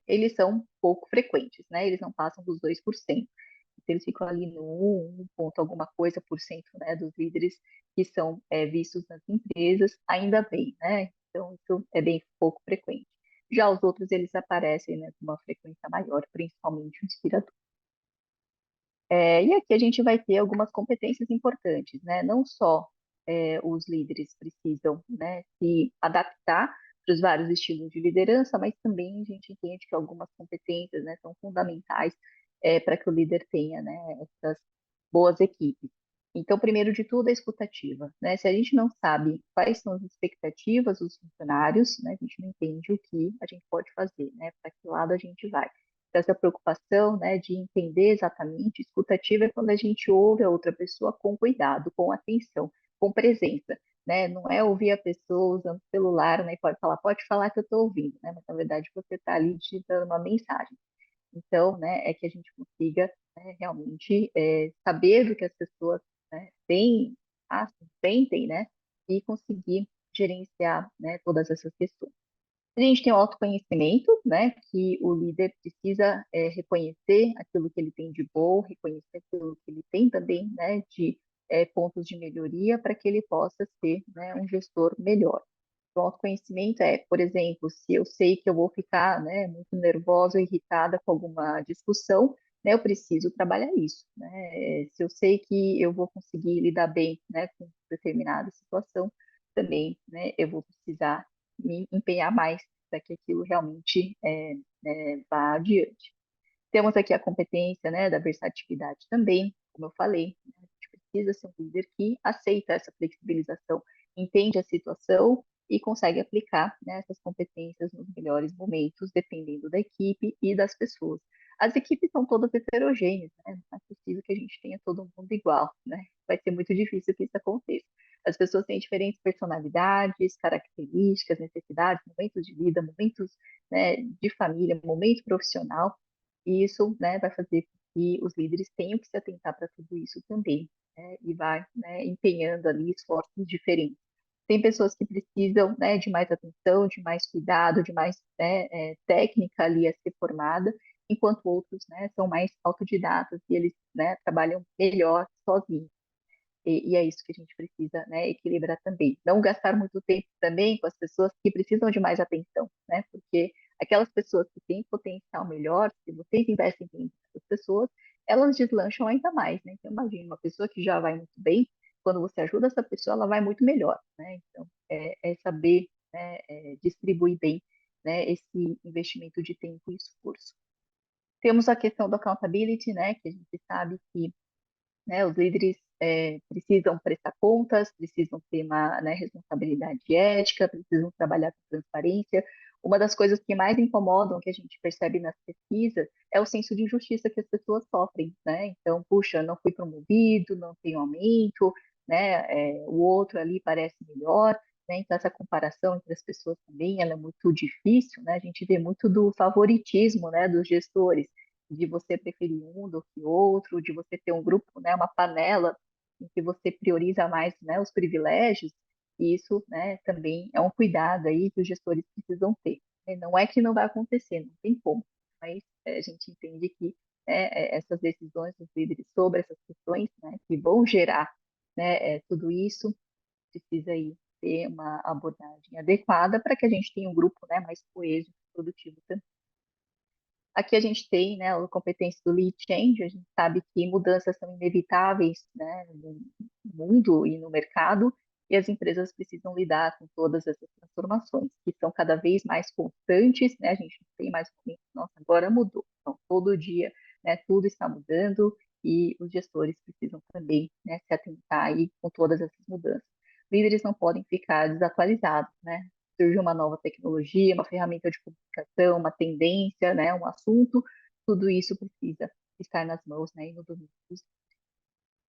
eles são pouco frequentes, né? Eles não passam dos 2%. Então, eles ficam ali no 1 ponto alguma coisa por cento, né, dos líderes que são vistos nas empresas, ainda bem, né? Então, isso é bem pouco frequente. Já os outros, eles aparecem, né, com uma frequência maior, principalmente o inspirador. E aqui a gente vai ter algumas competências importantes, né? Não só os líderes precisam, né, se adaptar para os vários estilos de liderança, mas também a gente entende que algumas competências, né, são fundamentais para que o líder tenha, né, essas boas equipes. Então, primeiro de tudo, a escutativa, né? Se a gente não sabe quais são as expectativas dos funcionários, né, a gente não entende o que a gente pode fazer, né? Para que lado a gente vai. Essa preocupação, né, de entender exatamente, escutativa é quando a gente ouve a outra pessoa com cuidado, com atenção, com presença, né? Não é ouvir a pessoa usando o celular, né? E pode falar que eu estou ouvindo, né? Mas na verdade você está ali digitando uma mensagem. Então, né, é que a gente consiga, né, realmente saber do que as pessoas, né, sentem, né? E conseguir gerenciar, né, todas essas questões. A gente tem o autoconhecimento, né, que o líder precisa reconhecer aquilo que ele tem de bom, reconhecer aquilo que ele tem também, né, de pontos de melhoria para que ele possa ser, né, um gestor melhor. O autoconhecimento é, por exemplo, se eu sei que eu vou ficar, né, muito nervosa ou irritada com alguma discussão, né, eu preciso trabalhar isso, né? Se eu sei que eu vou conseguir lidar bem, né, com determinada situação, também, né, eu vou precisar me empenhar mais para que aquilo realmente vá adiante. Temos aqui a competência, né, da versatilidade também, como eu falei, né, a gente precisa ser um líder que aceita essa flexibilização, entende a situação e consegue aplicar, né, essas competências nos melhores momentos, dependendo da equipe e das pessoas. As equipes são todas heterogêneas, né? Não é possível que a gente tenha todo mundo igual, né? Vai ser muito difícil que isso aconteça. As pessoas têm diferentes personalidades, características, necessidades, momentos de vida, momentos, né, de família, momento profissional, e isso, né, vai fazer com que os líderes tenham que se atentar para tudo isso também, né, e vai, né, empenhando ali esforços diferentes. Tem pessoas que precisam, né, de mais atenção, de mais cuidado, de mais, né, técnica ali a ser formada, enquanto outros, né, são mais autodidatas e eles, né, trabalham melhor sozinhos. E é isso que a gente precisa, né, equilibrar também. Não gastar muito tempo também com as pessoas que precisam de mais atenção, né? Porque aquelas pessoas que têm potencial melhor, se vocês investem em essas pessoas, elas deslancham ainda mais, né? Então, imagina, uma pessoa que já vai muito bem, quando você ajuda essa pessoa, ela vai muito melhor, né? Então, é saber, né, distribuir bem, né, esse investimento de tempo e esforço. Temos a questão do accountability, né, que a gente sabe que, né, os líderes precisam prestar contas, precisam ter uma, né, responsabilidade ética, precisam trabalhar com transparência. Uma das coisas que mais incomodam, que a gente percebe nas pesquisas, é o senso de injustiça que as pessoas sofrem, né? Então, puxa, não fui promovido, não tenho aumento, né? O outro ali parece melhor, né? Então, essa comparação entre as pessoas também, ela é muito difícil, né? A gente vê muito do favoritismo, né, dos gestores, de você preferir um do que outro, de você ter um grupo, né, uma panela em que você prioriza mais, né, os privilégios, e isso, né, também é um cuidado aí que os gestores precisam ter. Não é que não vai acontecer, não tem como, mas a gente entende que, né, essas decisões dos líderes sobre essas questões, né, que vão gerar, né, tudo isso, precisa aí ter uma abordagem adequada para que a gente tenha um grupo, né, mais coeso, produtivo também. Aqui a gente tem, né, a competência do lead change, a gente sabe que mudanças são inevitáveis, né, no mundo e no mercado, e as empresas precisam lidar com todas essas transformações, que são cada vez mais constantes, né, a gente não tem mais momento, nossa, agora mudou. Então, todo dia, né, tudo está mudando e os gestores precisam também, né, se atentar aí com todas essas mudanças. Líderes não podem ficar desatualizados, né? Surgiu uma nova tecnologia, uma ferramenta de comunicação, uma tendência, né, um assunto, tudo isso precisa estar nas mãos, né, e no domínio dos.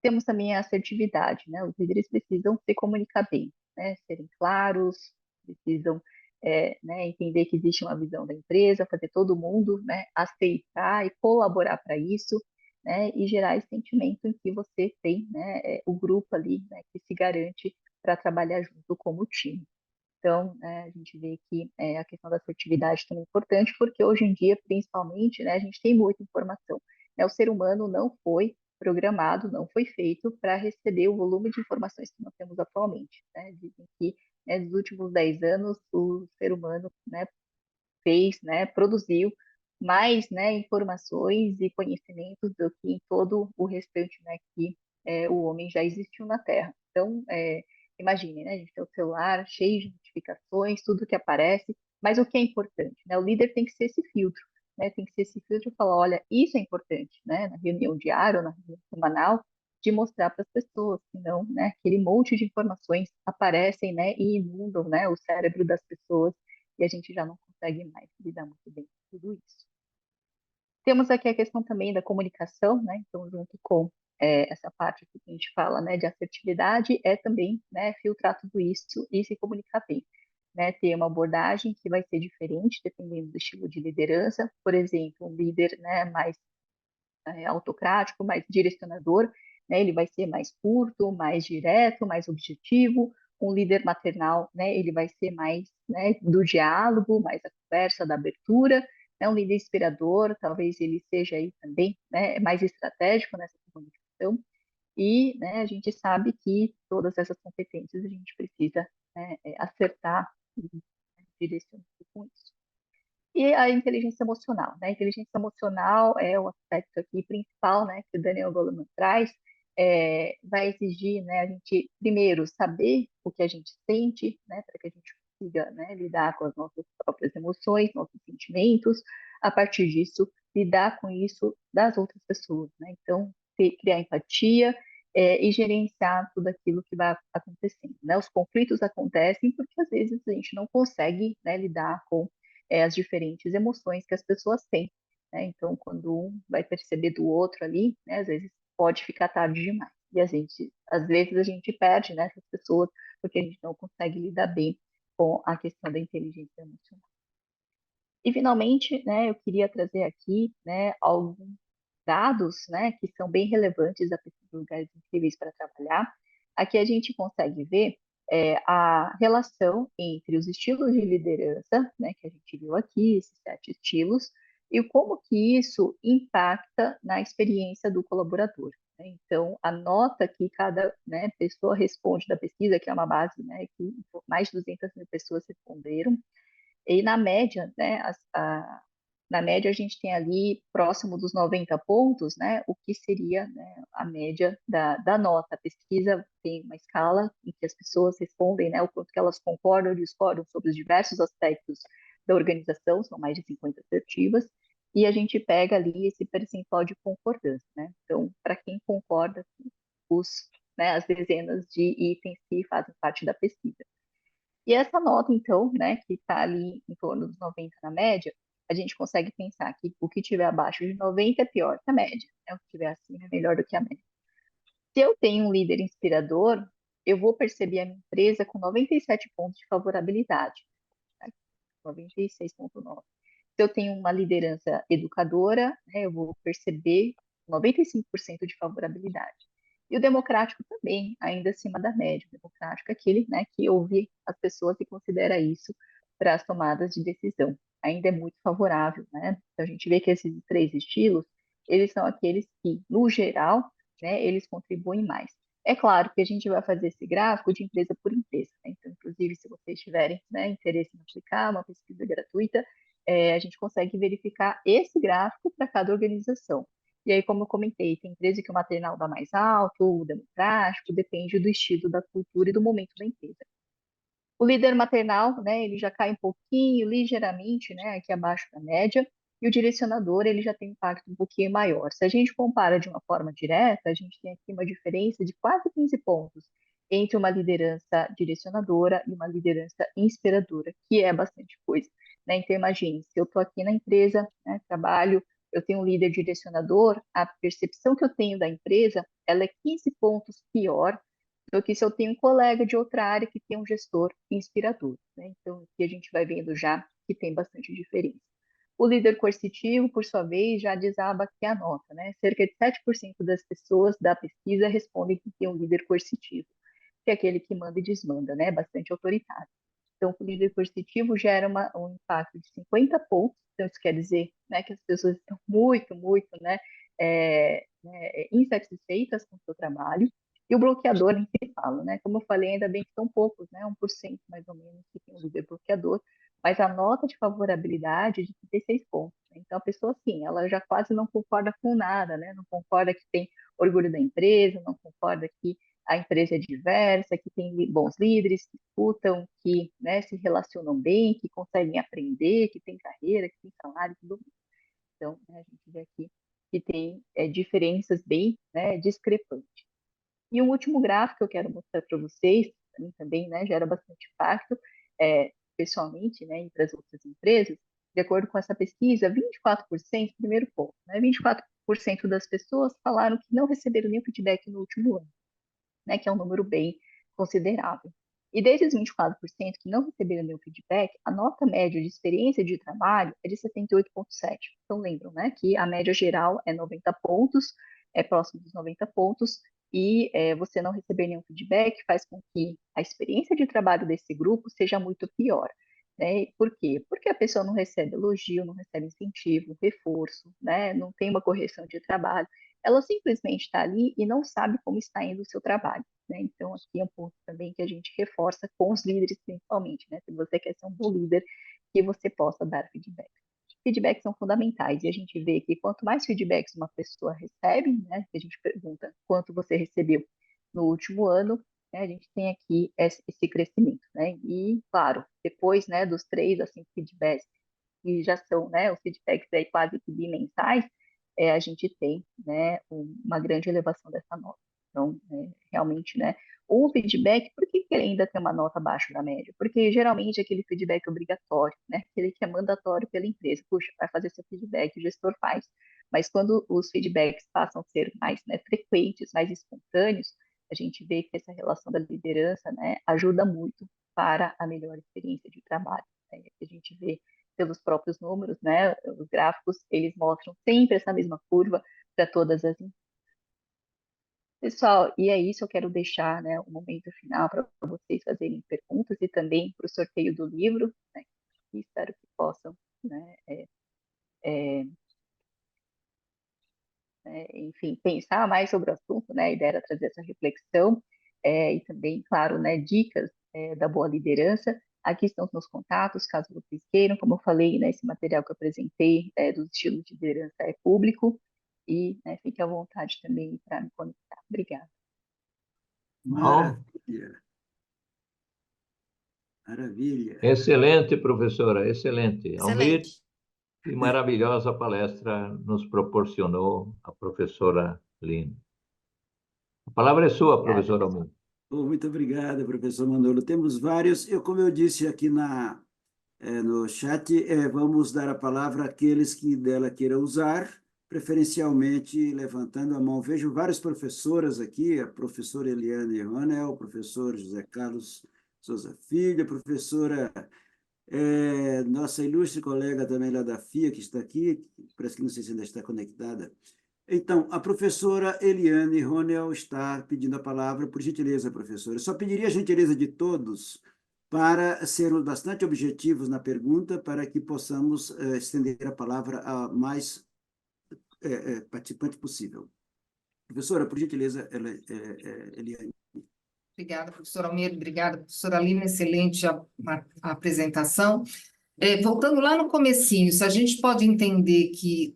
Temos também a assertividade, né, os líderes precisam se comunicar bem, né, serem claros, precisam né, entender que existe uma visão da empresa, fazer todo mundo, né, aceitar e colaborar para isso, né, e gerar esse sentimento em que você tem, né, o grupo ali, né, que se garante para trabalhar junto como time. Então, a gente vê que a questão da assertividade também é importante, porque hoje em dia, principalmente, né, a gente tem muita informação. Né? O ser humano não foi programado, não foi feito para receber o volume de informações que nós temos atualmente. Né? Dizem que, né, nos últimos 10 anos, o ser humano, né, fez, né, produziu mais, né, informações e conhecimentos do que em todo o restante, né, que o homem já existiu na Terra. Então, imagine, né, a gente tem o celular cheio de notificações, tudo que aparece, mas o que é importante, né? O líder tem que ser esse filtro, né? Tem que ser esse filtro e falar, olha, isso é importante, né? Na reunião diária ou na reunião semanal, de mostrar para as pessoas, senão, né, aquele monte de informações aparecem, né, e inundam, né, o cérebro das pessoas e a gente já não consegue mais lidar muito bem com tudo isso. Temos aqui a questão também da comunicação, né? Então, junto com essa parte que a gente fala, né, de assertividade, é também, né, filtrar tudo isso e se comunicar bem. Né, ter uma abordagem que vai ser diferente dependendo do estilo de liderança. Por exemplo, um líder, né, mais autocrático, mais direcionador, né, ele vai ser mais curto, mais direto, mais objetivo. Um líder maternal, né, ele vai ser mais, né, do diálogo, mais da conversa, da abertura. Né, um líder inspirador, talvez ele seja aí também, né, mais estratégico nessa comunicação. E, né, a gente sabe que todas essas competências a gente precisa, né, acertar e, né, direcionar com isso. E a inteligência emocional, né? A inteligência emocional é o aspecto aqui principal, né, que o Daniel Goleman traz, vai exigir, né, a gente primeiro saber o que a gente sente, né, para que a gente consiga, né, lidar com as nossas próprias emoções, nossos sentimentos, a partir disso, lidar com isso das outras pessoas, né? Então, criar empatia, e gerenciar tudo aquilo que vai acontecendo, né? Os conflitos acontecem porque às vezes a gente não consegue, né, lidar com as diferentes emoções que as pessoas têm, né? Então, quando um vai perceber do outro ali, né, às vezes pode ficar tarde demais. E às vezes a gente perde, né, essas pessoas porque a gente não consegue lidar bem com a questão da inteligência emocional. E finalmente, né, eu queria trazer aqui, né, alguns dados, né, que são bem relevantes da pesquisa de lugares incríveis para trabalhar. Aqui a gente consegue ver a relação entre os estilos de liderança, né, que a gente viu aqui, esses 7 estilos, e como que isso impacta na experiência do colaborador, né? Então, a nota que cada, né, pessoa responde da pesquisa, que é uma base, né, que mais de 200 mil pessoas responderam, e na média, né, na média a gente tem ali próximo dos 90 pontos, né, o que seria, né, a média da nota. A pesquisa tem uma escala em que as pessoas respondem, né, o quanto que elas concordam ou discordam sobre os diversos aspectos da organização, são mais de 50 assertivas, e a gente pega ali esse percentual de concordância, né? Então, para quem concorda, os, né, as dezenas de itens que fazem parte da pesquisa. E essa nota, então, né, que está ali em torno dos 90 na média, a gente consegue pensar que o que tiver abaixo de 90 é pior que a média, né? O que tiver acima é melhor do que a média. Se eu tenho um líder inspirador, eu vou perceber a minha empresa com 97 pontos de favorabilidade, tá? 96,9. Se eu tenho uma liderança educadora, né, eu vou perceber 95% de favorabilidade. E o democrático também, ainda acima da média. O democrático é aquele, né, que ouve as pessoas e considera isso para as tomadas de decisão. Ainda é muito favorável, né? Então, a gente vê que esses 3 estilos, eles são aqueles que, no geral, né, eles contribuem mais. É claro que a gente vai fazer esse gráfico de empresa por empresa, né? Então, inclusive, se vocês tiverem, né, interesse em aplicar uma pesquisa gratuita, a gente consegue verificar esse gráfico para cada organização. E aí, como eu comentei, tem empresa que o maternal dá mais alto, o democrático, depende do estilo, da cultura e do momento da empresa. O líder maternal, né, ele já cai um pouquinho, ligeiramente, né, aqui abaixo da média, e o direcionador, ele já tem um impacto um pouquinho maior. Se a gente compara de uma forma direta, a gente tem aqui uma diferença de quase 15 pontos entre uma liderança direcionadora e uma liderança inspiradora, que é bastante coisa, né? Então, imagine, se eu estou aqui na empresa, né, trabalho, eu tenho um líder direcionador, a percepção que eu tenho da empresa, ela é 15 pontos pior do que se eu tenho um colega de outra área que tem um gestor inspirador, né? Então, aqui a gente vai vendo já que tem bastante diferença. O líder coercitivo, por sua vez, já desaba aqui a nota, né? Cerca de 7% das pessoas da pesquisa respondem que tem um líder coercitivo, que é aquele que manda e desmanda, né? Bastante autoritário. Então, o líder coercitivo gera um impacto de 50 pontos, então isso quer dizer, né, que as pessoas estão muito, muito, né, insatisfeitas com o seu trabalho, e o bloqueador nem se fala, né? Como eu falei, ainda bem que são poucos, né? 1% mais ou menos que tem o líder bloqueador, mas a nota de favorabilidade é de 36 pontos, né? Então a pessoa, assim, ela já quase não concorda com nada, né? Não concorda que tem orgulho da empresa, não concorda que a empresa é diversa, que tem bons líderes, que escutam, que, né, se relacionam bem, que conseguem aprender, que tem carreira, que tem salário, tudo bem. Então, né, a gente vê aqui que tem diferenças bem, né, discrepantes. E um último gráfico que eu quero mostrar para vocês, para mim também, né, gera bastante impacto, pessoalmente, né, e para as outras empresas, de acordo com essa pesquisa, 24%, primeiro ponto, né, 24% das pessoas falaram que não receberam nenhum feedback no último ano, né, que é um número bem considerável. E desses 24% que não receberam nenhum feedback, a nota média de experiência de trabalho é de 78,7. Então, lembram, né, que a média geral é 90 pontos, é próximo dos 90 pontos, e você não receber nenhum feedback faz com que a experiência de trabalho desse grupo seja muito pior. Né? Por quê? Porque a pessoa não recebe elogio, não recebe incentivo, reforço, né? Não tem uma correção de trabalho, ela simplesmente está ali e não sabe como está indo o seu trabalho, né? Então, aqui é um ponto também que a gente reforça com os líderes, principalmente, né? Se você quer ser um bom líder, que você possa dar feedback. feedbacks são fundamentais, e a gente vê que quanto mais feedbacks uma pessoa recebe, né, que a gente pergunta quanto você recebeu no último ano, né, a gente tem aqui esse crescimento, né, e, claro, depois, né, dos 3 a 5 feedbacks, que já são, né, os feedbacks aí quase que bimensais, a gente tem, né, uma grande elevação dessa nota. Então, realmente, né, o feedback, por que ele ainda tem uma nota abaixo da média? Porque geralmente é aquele feedback obrigatório, né, aquele que é mandatório pela empresa. Puxa, vai fazer seu feedback, o gestor faz. Mas quando os feedbacks passam a ser mais, né, frequentes, mais espontâneos, a gente vê que essa relação da liderança, né, ajuda muito para a melhor experiência de trabalho. Né? A gente vê pelos próprios números, né, os gráficos, eles mostram sempre essa mesma curva para todas as empresas. Pessoal, e é isso, eu quero deixar, né, um momento final para vocês fazerem perguntas e também para o sorteio do livro, né, e espero que possam, né, enfim, pensar mais sobre o assunto, né, a ideia era trazer essa reflexão, e também, claro, né, dicas da boa liderança. Aqui estão os meus contatos, caso vocês queiram, como eu falei, né, esse material que eu apresentei dos estilos de liderança é público, e né, fique à vontade também para me conectar. Obrigada. Bom, Maravilha, maravilha. excelente, professora, excelente. Almir, Excelente. que maravilhosa palestra nos proporcionou a professora Lina. A palavra é sua, Obrigada, professora pessoal. Almir. Muito obrigado, professor Manolo. Temos vários. Como eu disse aqui no chat, vamos dar a palavra àqueles que dela queiram usar, preferencialmente levantando a mão. Vejo várias professoras aqui, a professora Eliane Ronel, o professor José Carlos Souza Filho, a professora, nossa ilustre colega também lá da FIA, que está aqui, parece que não sei se ainda está conectada. Então, a professora Eliane Ronel está pedindo a palavra, por gentileza, professora. Eu só pediria a gentileza de todos para sermos bastante objetivos na pergunta, para que possamos estender a palavra a mais participante possível. Professora, por gentileza, Eliane. Obrigada, professora Almeida. Obrigada, professora Lina. Excelente a apresentação. Voltando lá no comecinho, se a gente pode entender que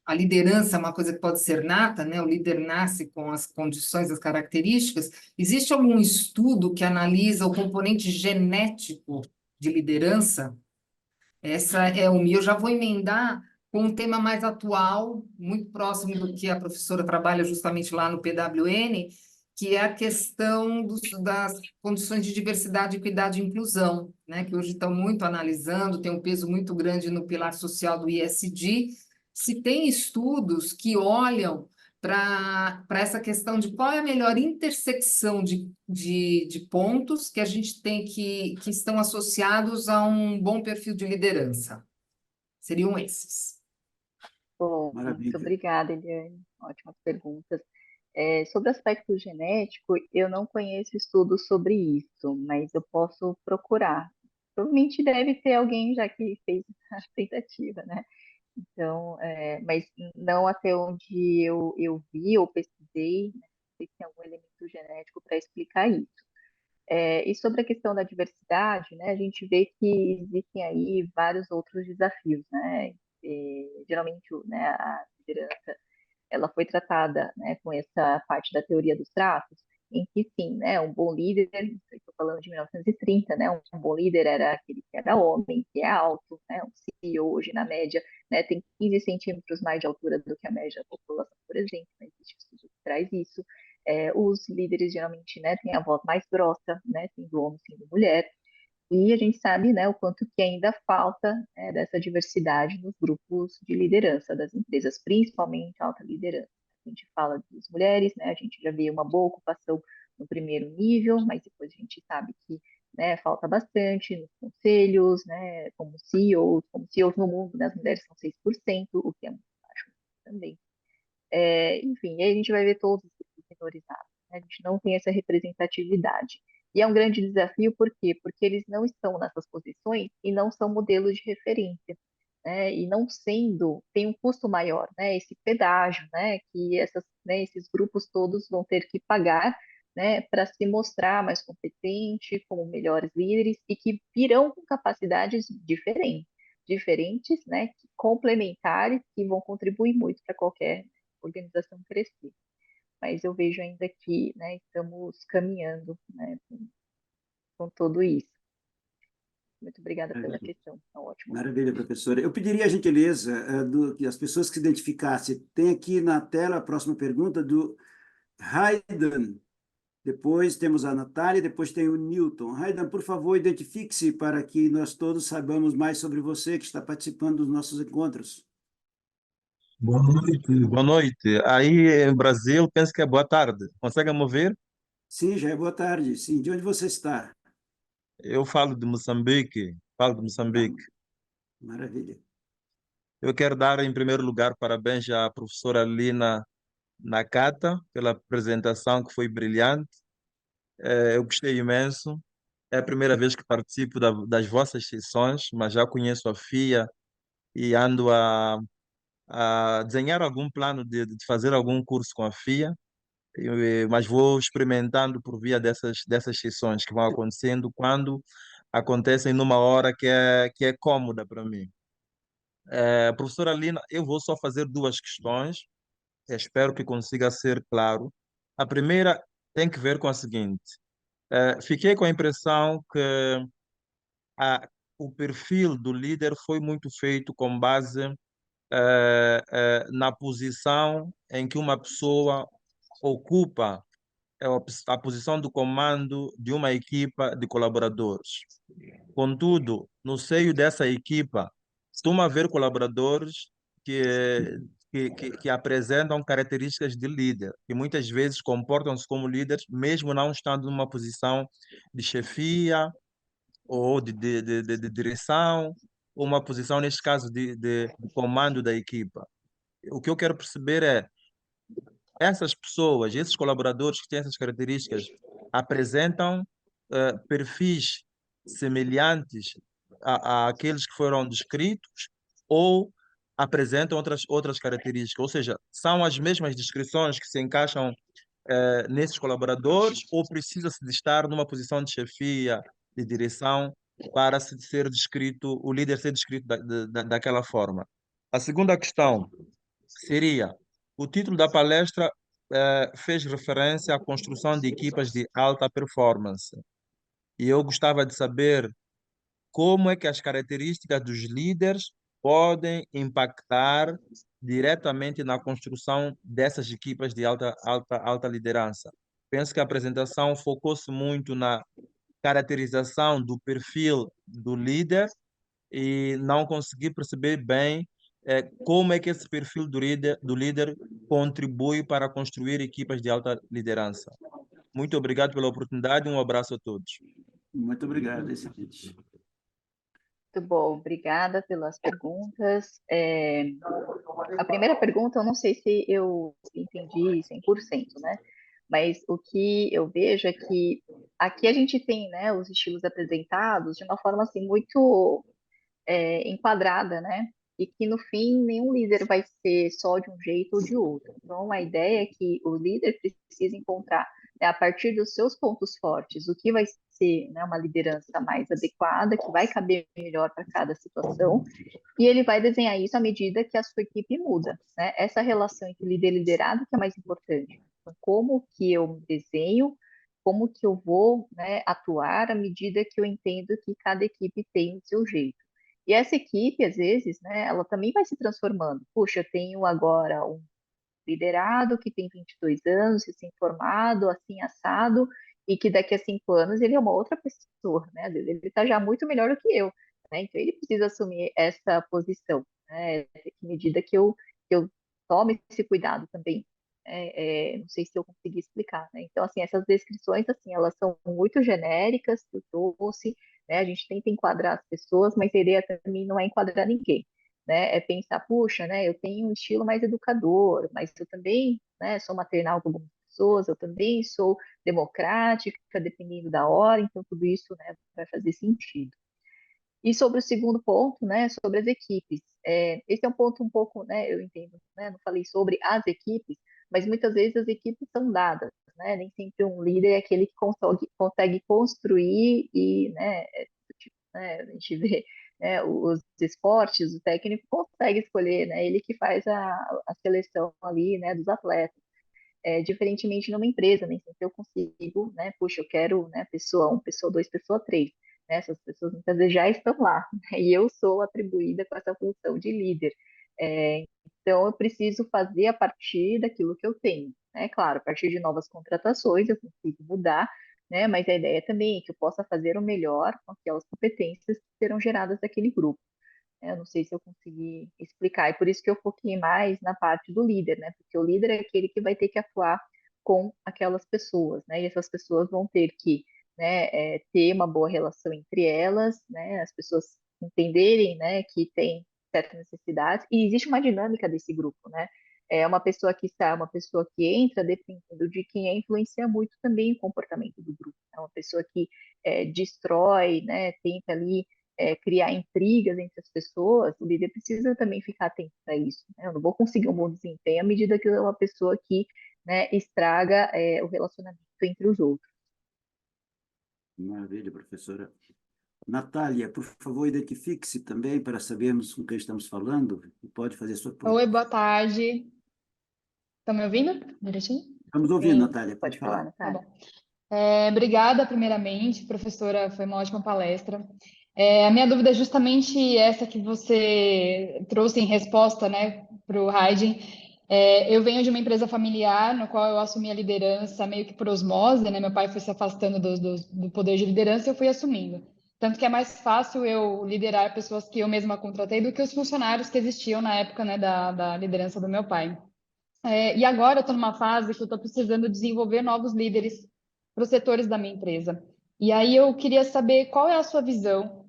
a liderança é uma coisa que pode ser nata, né? O líder nasce com as condições, as características. Existe algum estudo que analisa o componente genético de liderança? Essa é o meu. Eu já vou emendar com um tema mais atual, muito próximo do que a professora trabalha justamente lá no PWN, que é a questão das condições de diversidade, equidade e inclusão, né, que hoje estão muito analisando, tem um peso muito grande no pilar social do ISD. Se tem estudos que olham para essa questão de qual é a melhor intersecção de pontos que a gente tem que estão associados a um bom perfil de liderança. Seriam esses. Bom, muito Maravilha. obrigada, Eliane. Ótimas perguntas. Sobre o aspecto genético, eu não conheço estudos sobre isso, mas eu posso procurar. Provavelmente deve ter alguém já que fez a tentativa, né? Então, mas não até onde eu vi ou pesquisei, né? Não sei se tem algum elemento genético para explicar isso. E sobre a questão da diversidade, né, a gente vê que existem aí vários outros desafios, né? Geralmente, né, a liderança ela foi tratada, né, com essa parte da teoria dos traços, em que sim, né, um bom líder, estou falando de 1930, né, um bom líder era aquele que era homem, que é alto, né, um CEO hoje na média, né, tem 15 centímetros mais de altura do que a média da população, por exemplo, né, existe estudo que traz isso. Os líderes geralmente, né, têm a voz mais grossa, né, sendo homem, sendo mulher, e a gente sabe, né, o quanto que ainda falta, né, dessa diversidade nos grupos de liderança das empresas, principalmente alta liderança. A gente fala das mulheres, né, a gente já vê uma boa ocupação no primeiro nível, mas depois a gente sabe que, né, falta bastante nos conselhos, né, como CEOs no mundo, né, as mulheres são 6%, o que é muito baixo também. Enfim, aí a gente vai ver todos os grupos minorizados, né? A gente não tem essa representatividade. E é um grande desafio, por quê? Porque eles não estão nessas posições e não são modelos de referência, né? E não sendo, tem um custo maior, né? Esse pedágio, né? Que esses grupos todos vão ter que pagar né, para se mostrar mais competente, como melhores líderes e que virão com capacidades diferentes, né, complementares, que vão contribuir muito para qualquer organização crescer. Mas eu vejo ainda que, né, estamos caminhando, né, com tudo isso. Muito obrigada pela questão, tá ótimo. Maravilha, professora. Eu pediria a gentileza que as pessoas que se identificassem. Tem aqui na tela a próxima pergunta do Raidan. Depois temos a Natália, depois tem o Newton. Raidan, por favor, identifique-se para que nós todos saibamos mais sobre você que está participando dos nossos encontros. Boa noite. Boa noite. Aí em Brasil, penso que é boa tarde. Consegue me ouvir? Sim, já é boa tarde. Sim, de onde você está? Eu falo de Moçambique. Falo de Tá, Moçambique. maravilha. Eu quero dar, em primeiro lugar, parabéns à professora Lina Nakata pela apresentação que foi brilhante. Eu gostei imenso. É a primeira vez que participo das vossas sessões, mas já conheço a FIA e ando a desenhar algum plano de fazer algum curso com a FIA. Mas vou experimentando por via dessas sessões que vão acontecendo quando acontecem numa hora que é cômoda para mim. Professora Lina, eu vou só fazer duas questões, espero que consiga ser claro. A primeira tem que ver com a seguinte: fiquei com a impressão que a, o perfil do líder foi muito feito com base na posição em que uma pessoa ocupa a posição do comando de uma equipa de colaboradores. Contudo, no seio dessa equipa, costuma haver colaboradores que apresentam características de líder, que muitas vezes comportam-se como líderes, mesmo não estando numa posição de chefia ou de direção, ou uma posição, neste caso, de comando da equipa. O que eu quero perceber é essas pessoas, esses colaboradores que têm essas características, apresentam perfis semelhantes àqueles que foram descritos ou apresentam outras características, ou seja, são as mesmas descrições que se encaixam nesses colaboradores ou precisa-se de estar numa posição de chefia, de direção, para se ser descrito, o líder ser descrito daquela forma. A segunda questão seria, o título da palestra fez referência à construção de equipas de alta performance. E eu gostava de saber como é que as características dos líderes podem impactar diretamente na construção dessas equipas de alta liderança. Penso que a apresentação focou-se muito na caracterização do perfil do líder e não consegui perceber bem como é que esse perfil do líder contribui para construir equipas de alta liderança. Muito obrigado pela oportunidade e um abraço a todos. Muito obrigado, excelente. Muito bom, obrigada pelas perguntas. A primeira pergunta, eu não sei se eu entendi 100%, né? Mas o que eu vejo é que aqui a gente tem, né, os estilos apresentados de uma forma assim muito enquadrada, né? E que no fim nenhum líder vai ser só de um jeito ou de outro. Então a ideia é que o líder precisa encontrar, né, a partir dos seus pontos fortes, o que vai ser, né, uma liderança mais adequada, que vai caber melhor para cada situação, e ele vai desenhar isso à medida que a sua equipe muda, né? Essa relação entre líder e liderado que é mais importante. Então, como que eu me desenho, como que eu vou, né, atuar à medida que eu entendo que cada equipe tem o seu jeito. E essa equipe, às vezes, né, ela também vai se transformando. Puxa, eu tenho agora um liderado que tem 22 anos, recém-formado, assim, assado, e que daqui a 5 anos ele é uma outra pessoa, né? Às vezes ele está já muito melhor do que eu, né? Então ele precisa assumir essa posição, né? Que medida que eu tome esse cuidado também. Não sei se eu consegui explicar, né? Então, assim, essas descrições, assim, elas são muito genéricas que eu trouxe, né? A gente tenta enquadrar as pessoas, mas a ideia também não é enquadrar ninguém, né? É pensar, puxa, né? Eu tenho um estilo mais educador, mas eu também, né, sou maternal com algumas pessoas, eu também sou democrática, dependendo da hora, então tudo isso, né, vai fazer sentido. E sobre o segundo ponto, né, sobre as equipes, esse é um ponto um pouco, né, eu entendo, né, não falei sobre as equipes, mas muitas vezes as equipes são dadas, né? Nem sempre um líder é aquele que consegue construir e, né, tipo, né, a gente vê, né, os esportes, o técnico consegue escolher, né? Ele que faz a seleção ali, né, dos atletas. Diferentemente numa empresa, nem sempre eu consigo, né? Puxa, eu quero, né, pessoa 1, pessoa 2, pessoa 3. Né? Essas pessoas muitas vezes já estão lá, né? E eu sou atribuída com essa função de líder. É, então, eu preciso fazer a partir daquilo que eu tenho. Né? Claro, a partir de novas contratações eu consigo mudar, né? Mas a ideia também é que eu possa fazer o melhor com aquelas competências que serão geradas daquele grupo. Eu não sei se eu consegui explicar, e por isso que eu foquei mais na parte do líder, né? Porque o líder é aquele que vai ter que atuar com aquelas pessoas, né? E essas pessoas vão ter que, né, ter uma boa relação entre elas, né? As pessoas entenderem, né, que tem certas necessidades, e existe uma dinâmica desse grupo, né? É uma pessoa que sai, uma pessoa que entra, dependendo de quem é, influencia muito também o comportamento do grupo. É uma pessoa que destrói, né, tenta ali criar intrigas entre as pessoas, o líder precisa também ficar atento a isso. Né? Eu não vou conseguir um bom desempenho à medida que eu sou uma pessoa que, né, estraga o relacionamento entre os outros. Maravilha, professora. Natália, por favor, identifique-se também para sabermos com quem estamos falando e pode fazer sua pergunta. Oi, boa tarde. Estão me ouvindo direitinho? Estamos ouvindo, Sim, Natália, pode pode falar, falar. Tá Natália. bom. Obrigada, primeiramente, professora, foi uma ótima palestra. A minha dúvida é justamente essa que você trouxe em resposta, né, para o Haydn. Eu venho de uma empresa familiar, no qual eu assumi a liderança meio que por osmose, né? Meu pai foi se afastando do poder de liderança e eu fui assumindo. Tanto que é mais fácil eu liderar pessoas que eu mesma contratei do que os funcionários que existiam na época, né, da liderança do meu pai. E agora eu estou numa fase que eu estou precisando desenvolver novos líderes para os setores da minha empresa. E aí eu queria saber qual é a sua visão,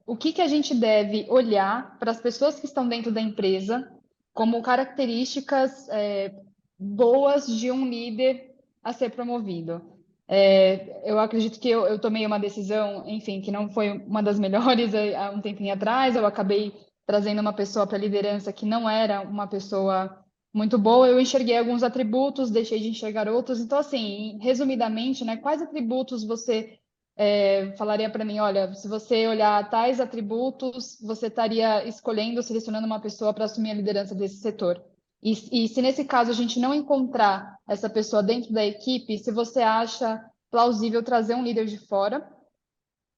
o que que a gente deve olhar para as pessoas que estão dentro da empresa como características boas de um líder a ser promovido. Eu acredito que eu tomei uma decisão, enfim, que não foi uma das melhores há um tempinho atrás. Eu acabei trazendo uma pessoa para a liderança que não era uma pessoa muito boa. Eu enxerguei alguns atributos, deixei de enxergar outros. Então, assim, resumidamente, né, quais atributos você falaria para mim, olha, se você olhar tais atributos, você estaria escolhendo, selecionando uma pessoa para assumir a liderança desse setor. E se nesse caso a gente não encontrar essa pessoa dentro da equipe, se você acha plausível trazer um líder de fora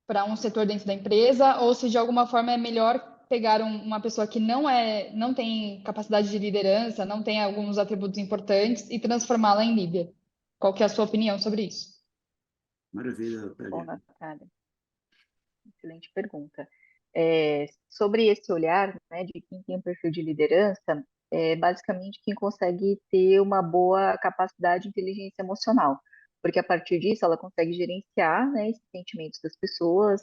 para um setor dentro da empresa, ou se de alguma forma é melhor pegar uma pessoa que não tem capacidade de liderança, não tem alguns atributos importantes e transformá-la em líder. Qual que é a sua opinião sobre isso? Maravilha, Bom, Natália. Natália, excelente pergunta. Sobre esse olhar, né, de quem tem um perfil de liderança, é basicamente quem consegue ter uma boa capacidade de inteligência emocional, porque a partir disso ela consegue gerenciar, né, esses sentimentos das pessoas,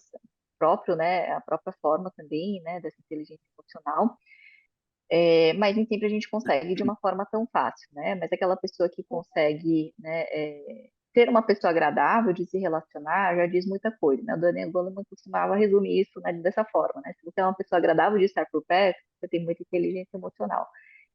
próprio, né, a própria forma também, né, dessa inteligência emocional. Mas nem sempre a gente consegue de uma forma tão fácil, né? Mas aquela pessoa que consegue, né, ser uma pessoa agradável de se relacionar já diz muita coisa, né? A Daniela Goleman costumava resumir isso, né, dessa forma, né? Se você é uma pessoa agradável de estar por perto, você tem muita inteligência emocional.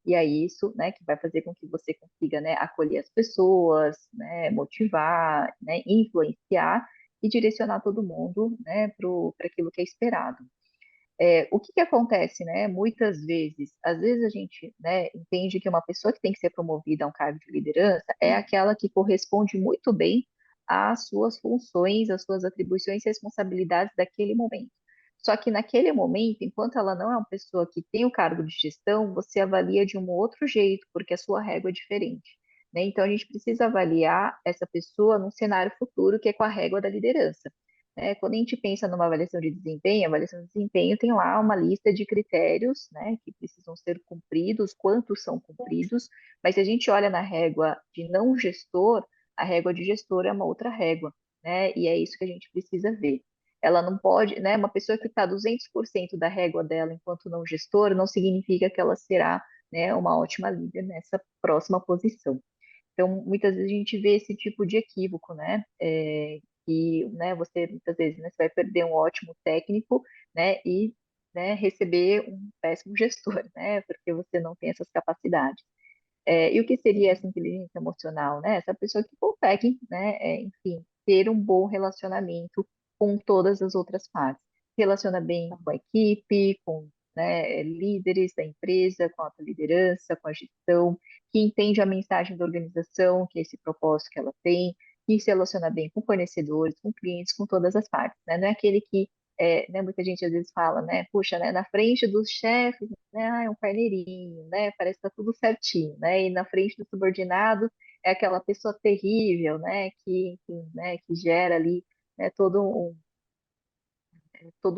E é isso, né, que vai fazer com que você consiga, né, acolher as pessoas, né, motivar, né, influenciar e direcionar todo mundo, né, para aquilo que é esperado. O que que acontece, né? Muitas vezes, às vezes a gente, né, entende que uma pessoa que tem que ser promovida a um cargo de liderança é aquela que corresponde muito bem às suas funções, às suas atribuições e responsabilidades daquele momento. Só que naquele momento, enquanto ela não é uma pessoa que tem o cargo de gestão, você avalia de um outro jeito, porque a sua régua é diferente. Né? Então, a gente precisa avaliar essa pessoa num cenário futuro, que é com a régua da liderança. Quando a gente pensa numa avaliação de desempenho, a avaliação de desempenho tem lá uma lista de critérios, né, que precisam ser cumpridos, quantos são cumpridos, mas se a gente olha na régua de não gestor, a régua de gestor é uma outra régua, né, e é isso que a gente precisa ver. Ela não pode, né, uma pessoa que está 200% da régua dela enquanto não gestor, não significa que ela será, né, uma ótima líder nessa próxima posição. Então, muitas vezes a gente vê esse tipo de equívoco, né? Que, né, você muitas vezes, né, você vai perder um ótimo técnico, né, e, né, receber um péssimo gestor, né, porque você não tem essas capacidades. E o que seria essa inteligência emocional, né? Essa pessoa que consegue, né, enfim, ter um bom relacionamento com todas as outras partes. Relaciona bem com a equipe, com, né, líderes da empresa, com a alta liderança, com a gestão, que entende a mensagem da organização, que é esse propósito que ela tem, que se relaciona bem com fornecedores, com clientes, com todas as partes, né? Não é aquele que, né, muita gente às vezes fala, né, puxa, né, na frente dos chefes, né, é um carneirinho, né, parece que tá tudo certinho, né, e na frente do subordinado é aquela pessoa terrível, né, que, enfim, né, que gera ali, né, todo um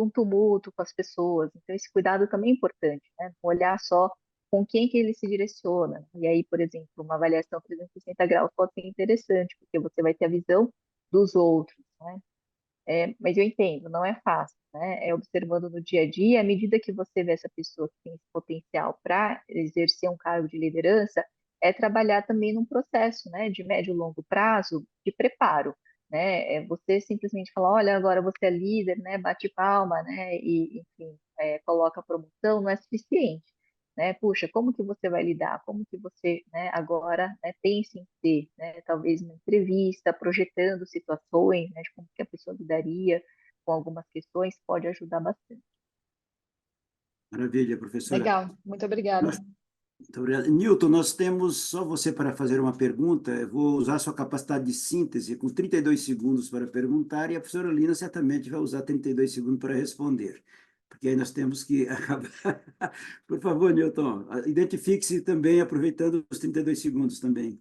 tumulto com as pessoas. Então, esse cuidado também é importante, né? Não olhar só com quem que ele se direciona. E aí, por exemplo, uma avaliação 360 graus pode ser interessante, porque você vai ter a visão dos outros, né? Mas eu entendo, não é fácil, né? É observando no dia a dia, à medida que você vê essa pessoa que tem esse potencial para exercer um cargo de liderança, é trabalhar também num processo, né, de médio e longo prazo de preparo, né? Você simplesmente falar, olha, agora você é líder, né? Bate palma, né? E, enfim, coloca a promoção, não é suficiente. Né? Puxa, como que você vai lidar? Como que você, né, agora, né, pensa em ter, né, talvez uma entrevista, projetando situações, né, de como que a pessoa lidaria com algumas questões, pode ajudar bastante. Maravilha, professora. Legal, muito obrigada. Muito obrigado. Newton, nós temos só você para fazer uma pergunta. Eu vou usar sua capacidade de síntese com 32 segundos para perguntar e a professora Lina certamente vai usar 32 segundos para responder, porque aí nós temos que acabar. Por favor, Newton, identifique-se também, aproveitando os 32 segundos também.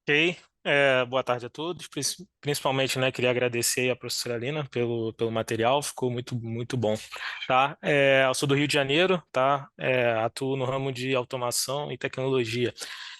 Ok, boa tarde a todos. Principalmente, né, queria agradecer aí a professora Lina pelo material, ficou muito bom, tá? Eu sou do Rio de Janeiro, tá? Atuo no ramo de automação e tecnologia.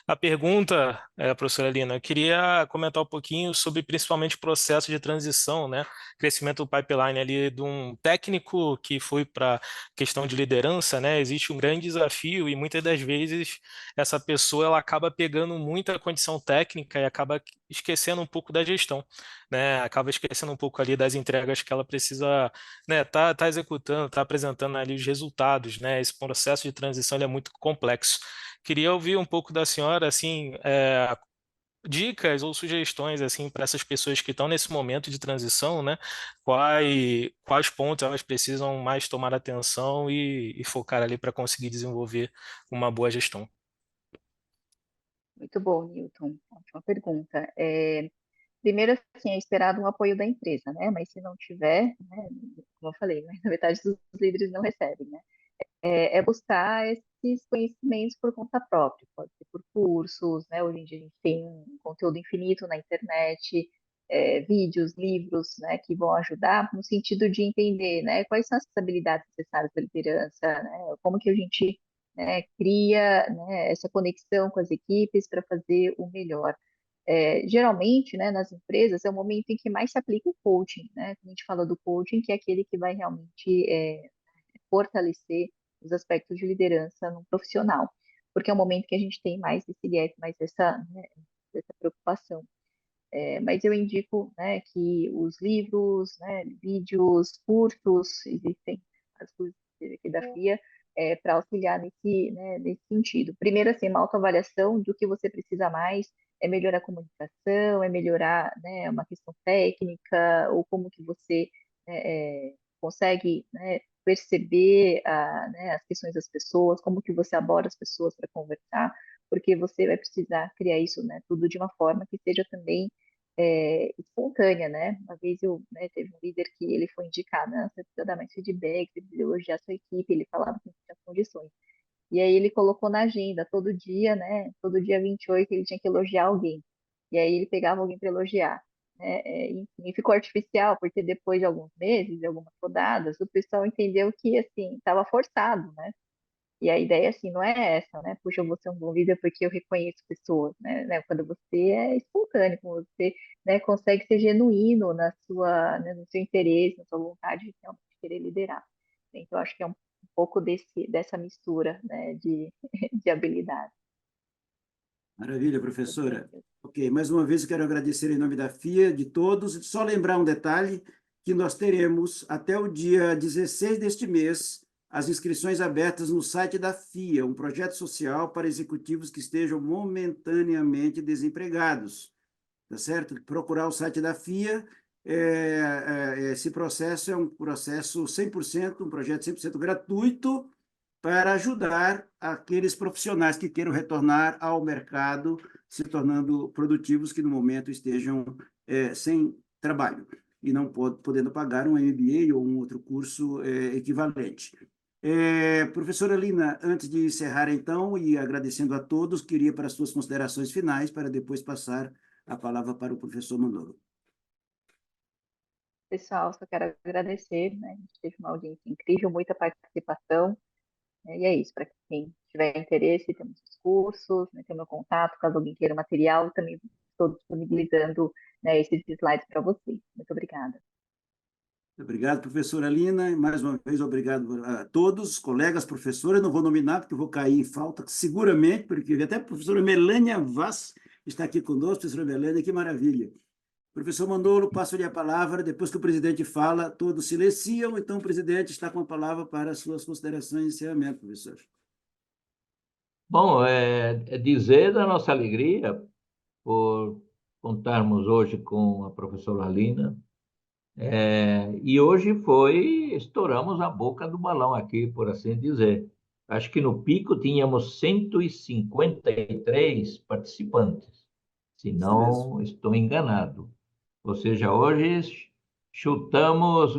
A pergunta, professora Lina, eu queria comentar um pouquinho sobre principalmente o processo de transição, né? Crescimento do pipeline ali de um técnico que foi para questão de liderança, né? Existe um grande desafio e muitas das vezes essa pessoa ela acaba pegando muita condição técnica e acaba esquecendo um pouco da gestão, né? Acaba esquecendo um pouco ali das entregas que ela precisa, né? Tá executando, tá apresentando ali os resultados, né? Esse processo de transição ele é muito complexo. Queria ouvir um pouco da senhora, assim, dicas ou sugestões assim para essas pessoas que estão nesse momento de transição, né? Quais pontos elas precisam mais tomar atenção e focar ali para conseguir desenvolver uma boa gestão. Muito bom, Newton. Ótima pergunta. Primeiro, assim, é esperado um apoio da empresa, né? Mas se não tiver, né, como eu falei, né, na metade dos líderes não recebem, né? Buscar esses conhecimentos por conta própria, pode ser por cursos, né? Hoje em dia a gente tem um conteúdo infinito na internet, vídeos, livros, né, que vão ajudar no sentido de entender, né, quais são as habilidades necessárias para a liderança, né, como que a gente, né, cria, né, essa conexão com as equipes para fazer o melhor. Geralmente, né, nas empresas, é o momento em que mais se aplica o coaching, né? A gente fala do coaching, que é aquele que vai realmente fortalecer os aspectos de liderança no profissional, porque é o momento que a gente tem mais esse gap, mais essa preocupação. Mas eu indico, né, que os livros, né, vídeos curtos, existem as coisas aqui da FIA, para auxiliar nesse sentido. Primeiro, assim, uma autoavaliação do que você precisa mais, é melhorar a comunicação, é melhorar, né, uma questão técnica, ou como que você consegue, né, perceber né, as questões das pessoas, como que você aborda as pessoas para conversar, porque você vai precisar criar isso, né, tudo de uma forma que seja também espontânea, né? Uma vez né, teve um líder que ele foi indicado, né, você precisa dar mais feedback, você precisa elogiar a sua equipe, ele falava que não tinha condições. E aí ele colocou na agenda, todo dia, né? Todo dia 28 ele tinha que elogiar alguém. E aí ele pegava alguém para elogiar. Né? Enfim, ficou artificial, porque depois de alguns meses, de algumas rodadas, o pessoal entendeu que, assim, estava forçado, né? E a ideia, assim, não é essa, né? Puxa, eu vou ser um bom líder porque eu reconheço pessoas, né? Quando você é espontâneo, quando você, né, consegue ser genuíno né, no seu interesse, na sua vontade de realmente querer liderar. Então, acho que é um pouco dessa mistura, né, de, de habilidades. Maravilha, professora. Ok, mais uma vez eu quero agradecer em nome da FIA, de todos. Só lembrar um detalhe, que nós teremos até o dia 16 deste mês as inscrições abertas no site da FIA, um projeto social para executivos que estejam momentaneamente desempregados. Tá certo? Procurar o site da FIA, esse processo é um processo 100%, um projeto 100% gratuito para ajudar aqueles profissionais que queiram retornar ao mercado, se tornando produtivos, que no momento estejam sem trabalho e não podendo pagar um MBA ou um outro curso equivalente. Professora Lina, antes de encerrar, então, e agradecendo a todos, queria para as suas considerações finais, para depois passar a palavra para o professor Manolo. Pessoal, só quero agradecer, né? A gente teve uma audiência incrível, muita participação, né? E é isso, para quem tiver interesse, temos os cursos, né? Tem o meu contato, caso alguém queira material, também estou disponibilizando, né, esses slides para vocês. Muito obrigada. Obrigado, professora Lina. Mais uma vez, obrigado a todos, colegas, professores. Não vou nominar, porque vou cair em falta, seguramente, porque até a professora Melânia Vaz está aqui conosco. Professora Melânia, que maravilha. Professor Manolo, passo-lhe a palavra. Depois que o presidente fala, todos silenciam. Então, o presidente está com a palavra para as suas considerações de encerramento, professor. Bom, é dizer da nossa alegria por contarmos hoje com a professora Lina. E hoje estouramos a boca do balão aqui, por assim dizer. Acho que no pico tínhamos 153 participantes, se não estou enganado. Ou seja, hoje chutamos,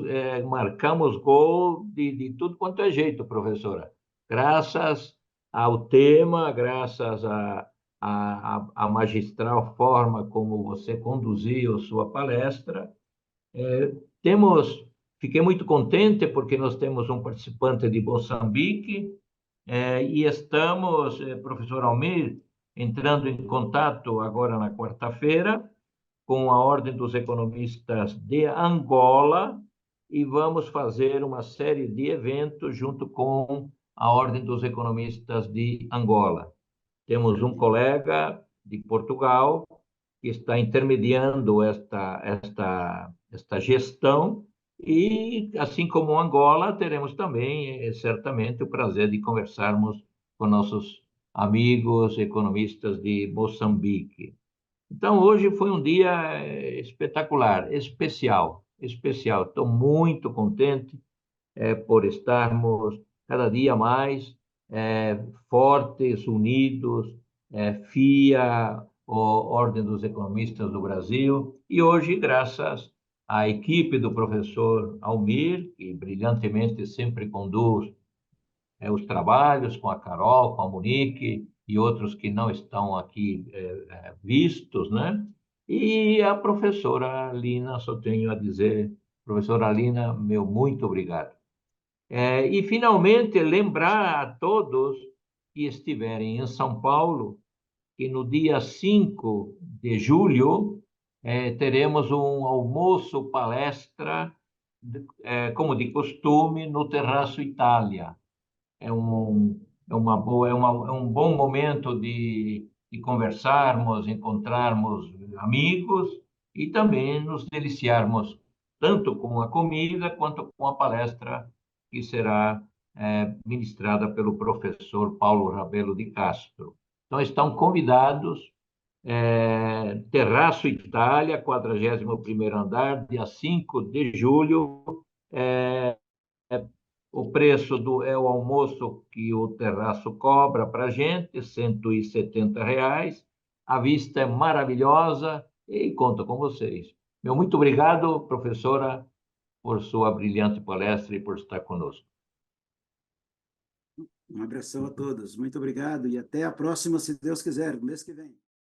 marcamos gol de tudo quanto é jeito, professora. Graças ao tema, graças à magistral forma como você conduziu sua palestra, fiquei muito contente porque nós temos um participante de Moçambique, e estamos, professor Almir, entrando em contato agora na quarta-feira com a Ordem dos Economistas de Angola e vamos fazer uma série de eventos junto com a Ordem dos Economistas de Angola. Temos um colega de Portugal que está intermediando esta gestão e, assim como Angola, teremos também, certamente, o prazer de conversarmos com nossos amigos economistas de Moçambique. Então, hoje foi um dia espetacular, especial. Estou muito contente por estarmos cada dia mais fortes, unidos, FIA, Ordem dos Economistas do Brasil, e hoje, graças à equipe do professor Almir, que brilhantemente sempre conduz os trabalhos com a Carol, com a Monique e outros que não estão aqui vistos, né? E a professora Lina, só tenho a dizer, professora Lina, meu muito obrigado. E, finalmente, lembrar a todos que estiverem em São Paulo que no dia 5 de julho teremos um almoço-palestra, como de costume, no Terraço Itália. É um bom momento de conversarmos, encontrarmos amigos e também nos deliciarmos tanto com a comida quanto com a palestra que será ministrada pelo professor Paulo Rabelo de Castro. Então, estão convidados, Terraço Itália, 41º andar, dia 5 de julho. O preço é o almoço que o Terraço cobra para a gente, R$ 170. A vista é maravilhosa e conto com vocês. Meu muito obrigado, professora, por sua brilhante palestra e por estar conosco. Um abração a todos. Muito obrigado e até a próxima, se Deus quiser, no mês que vem.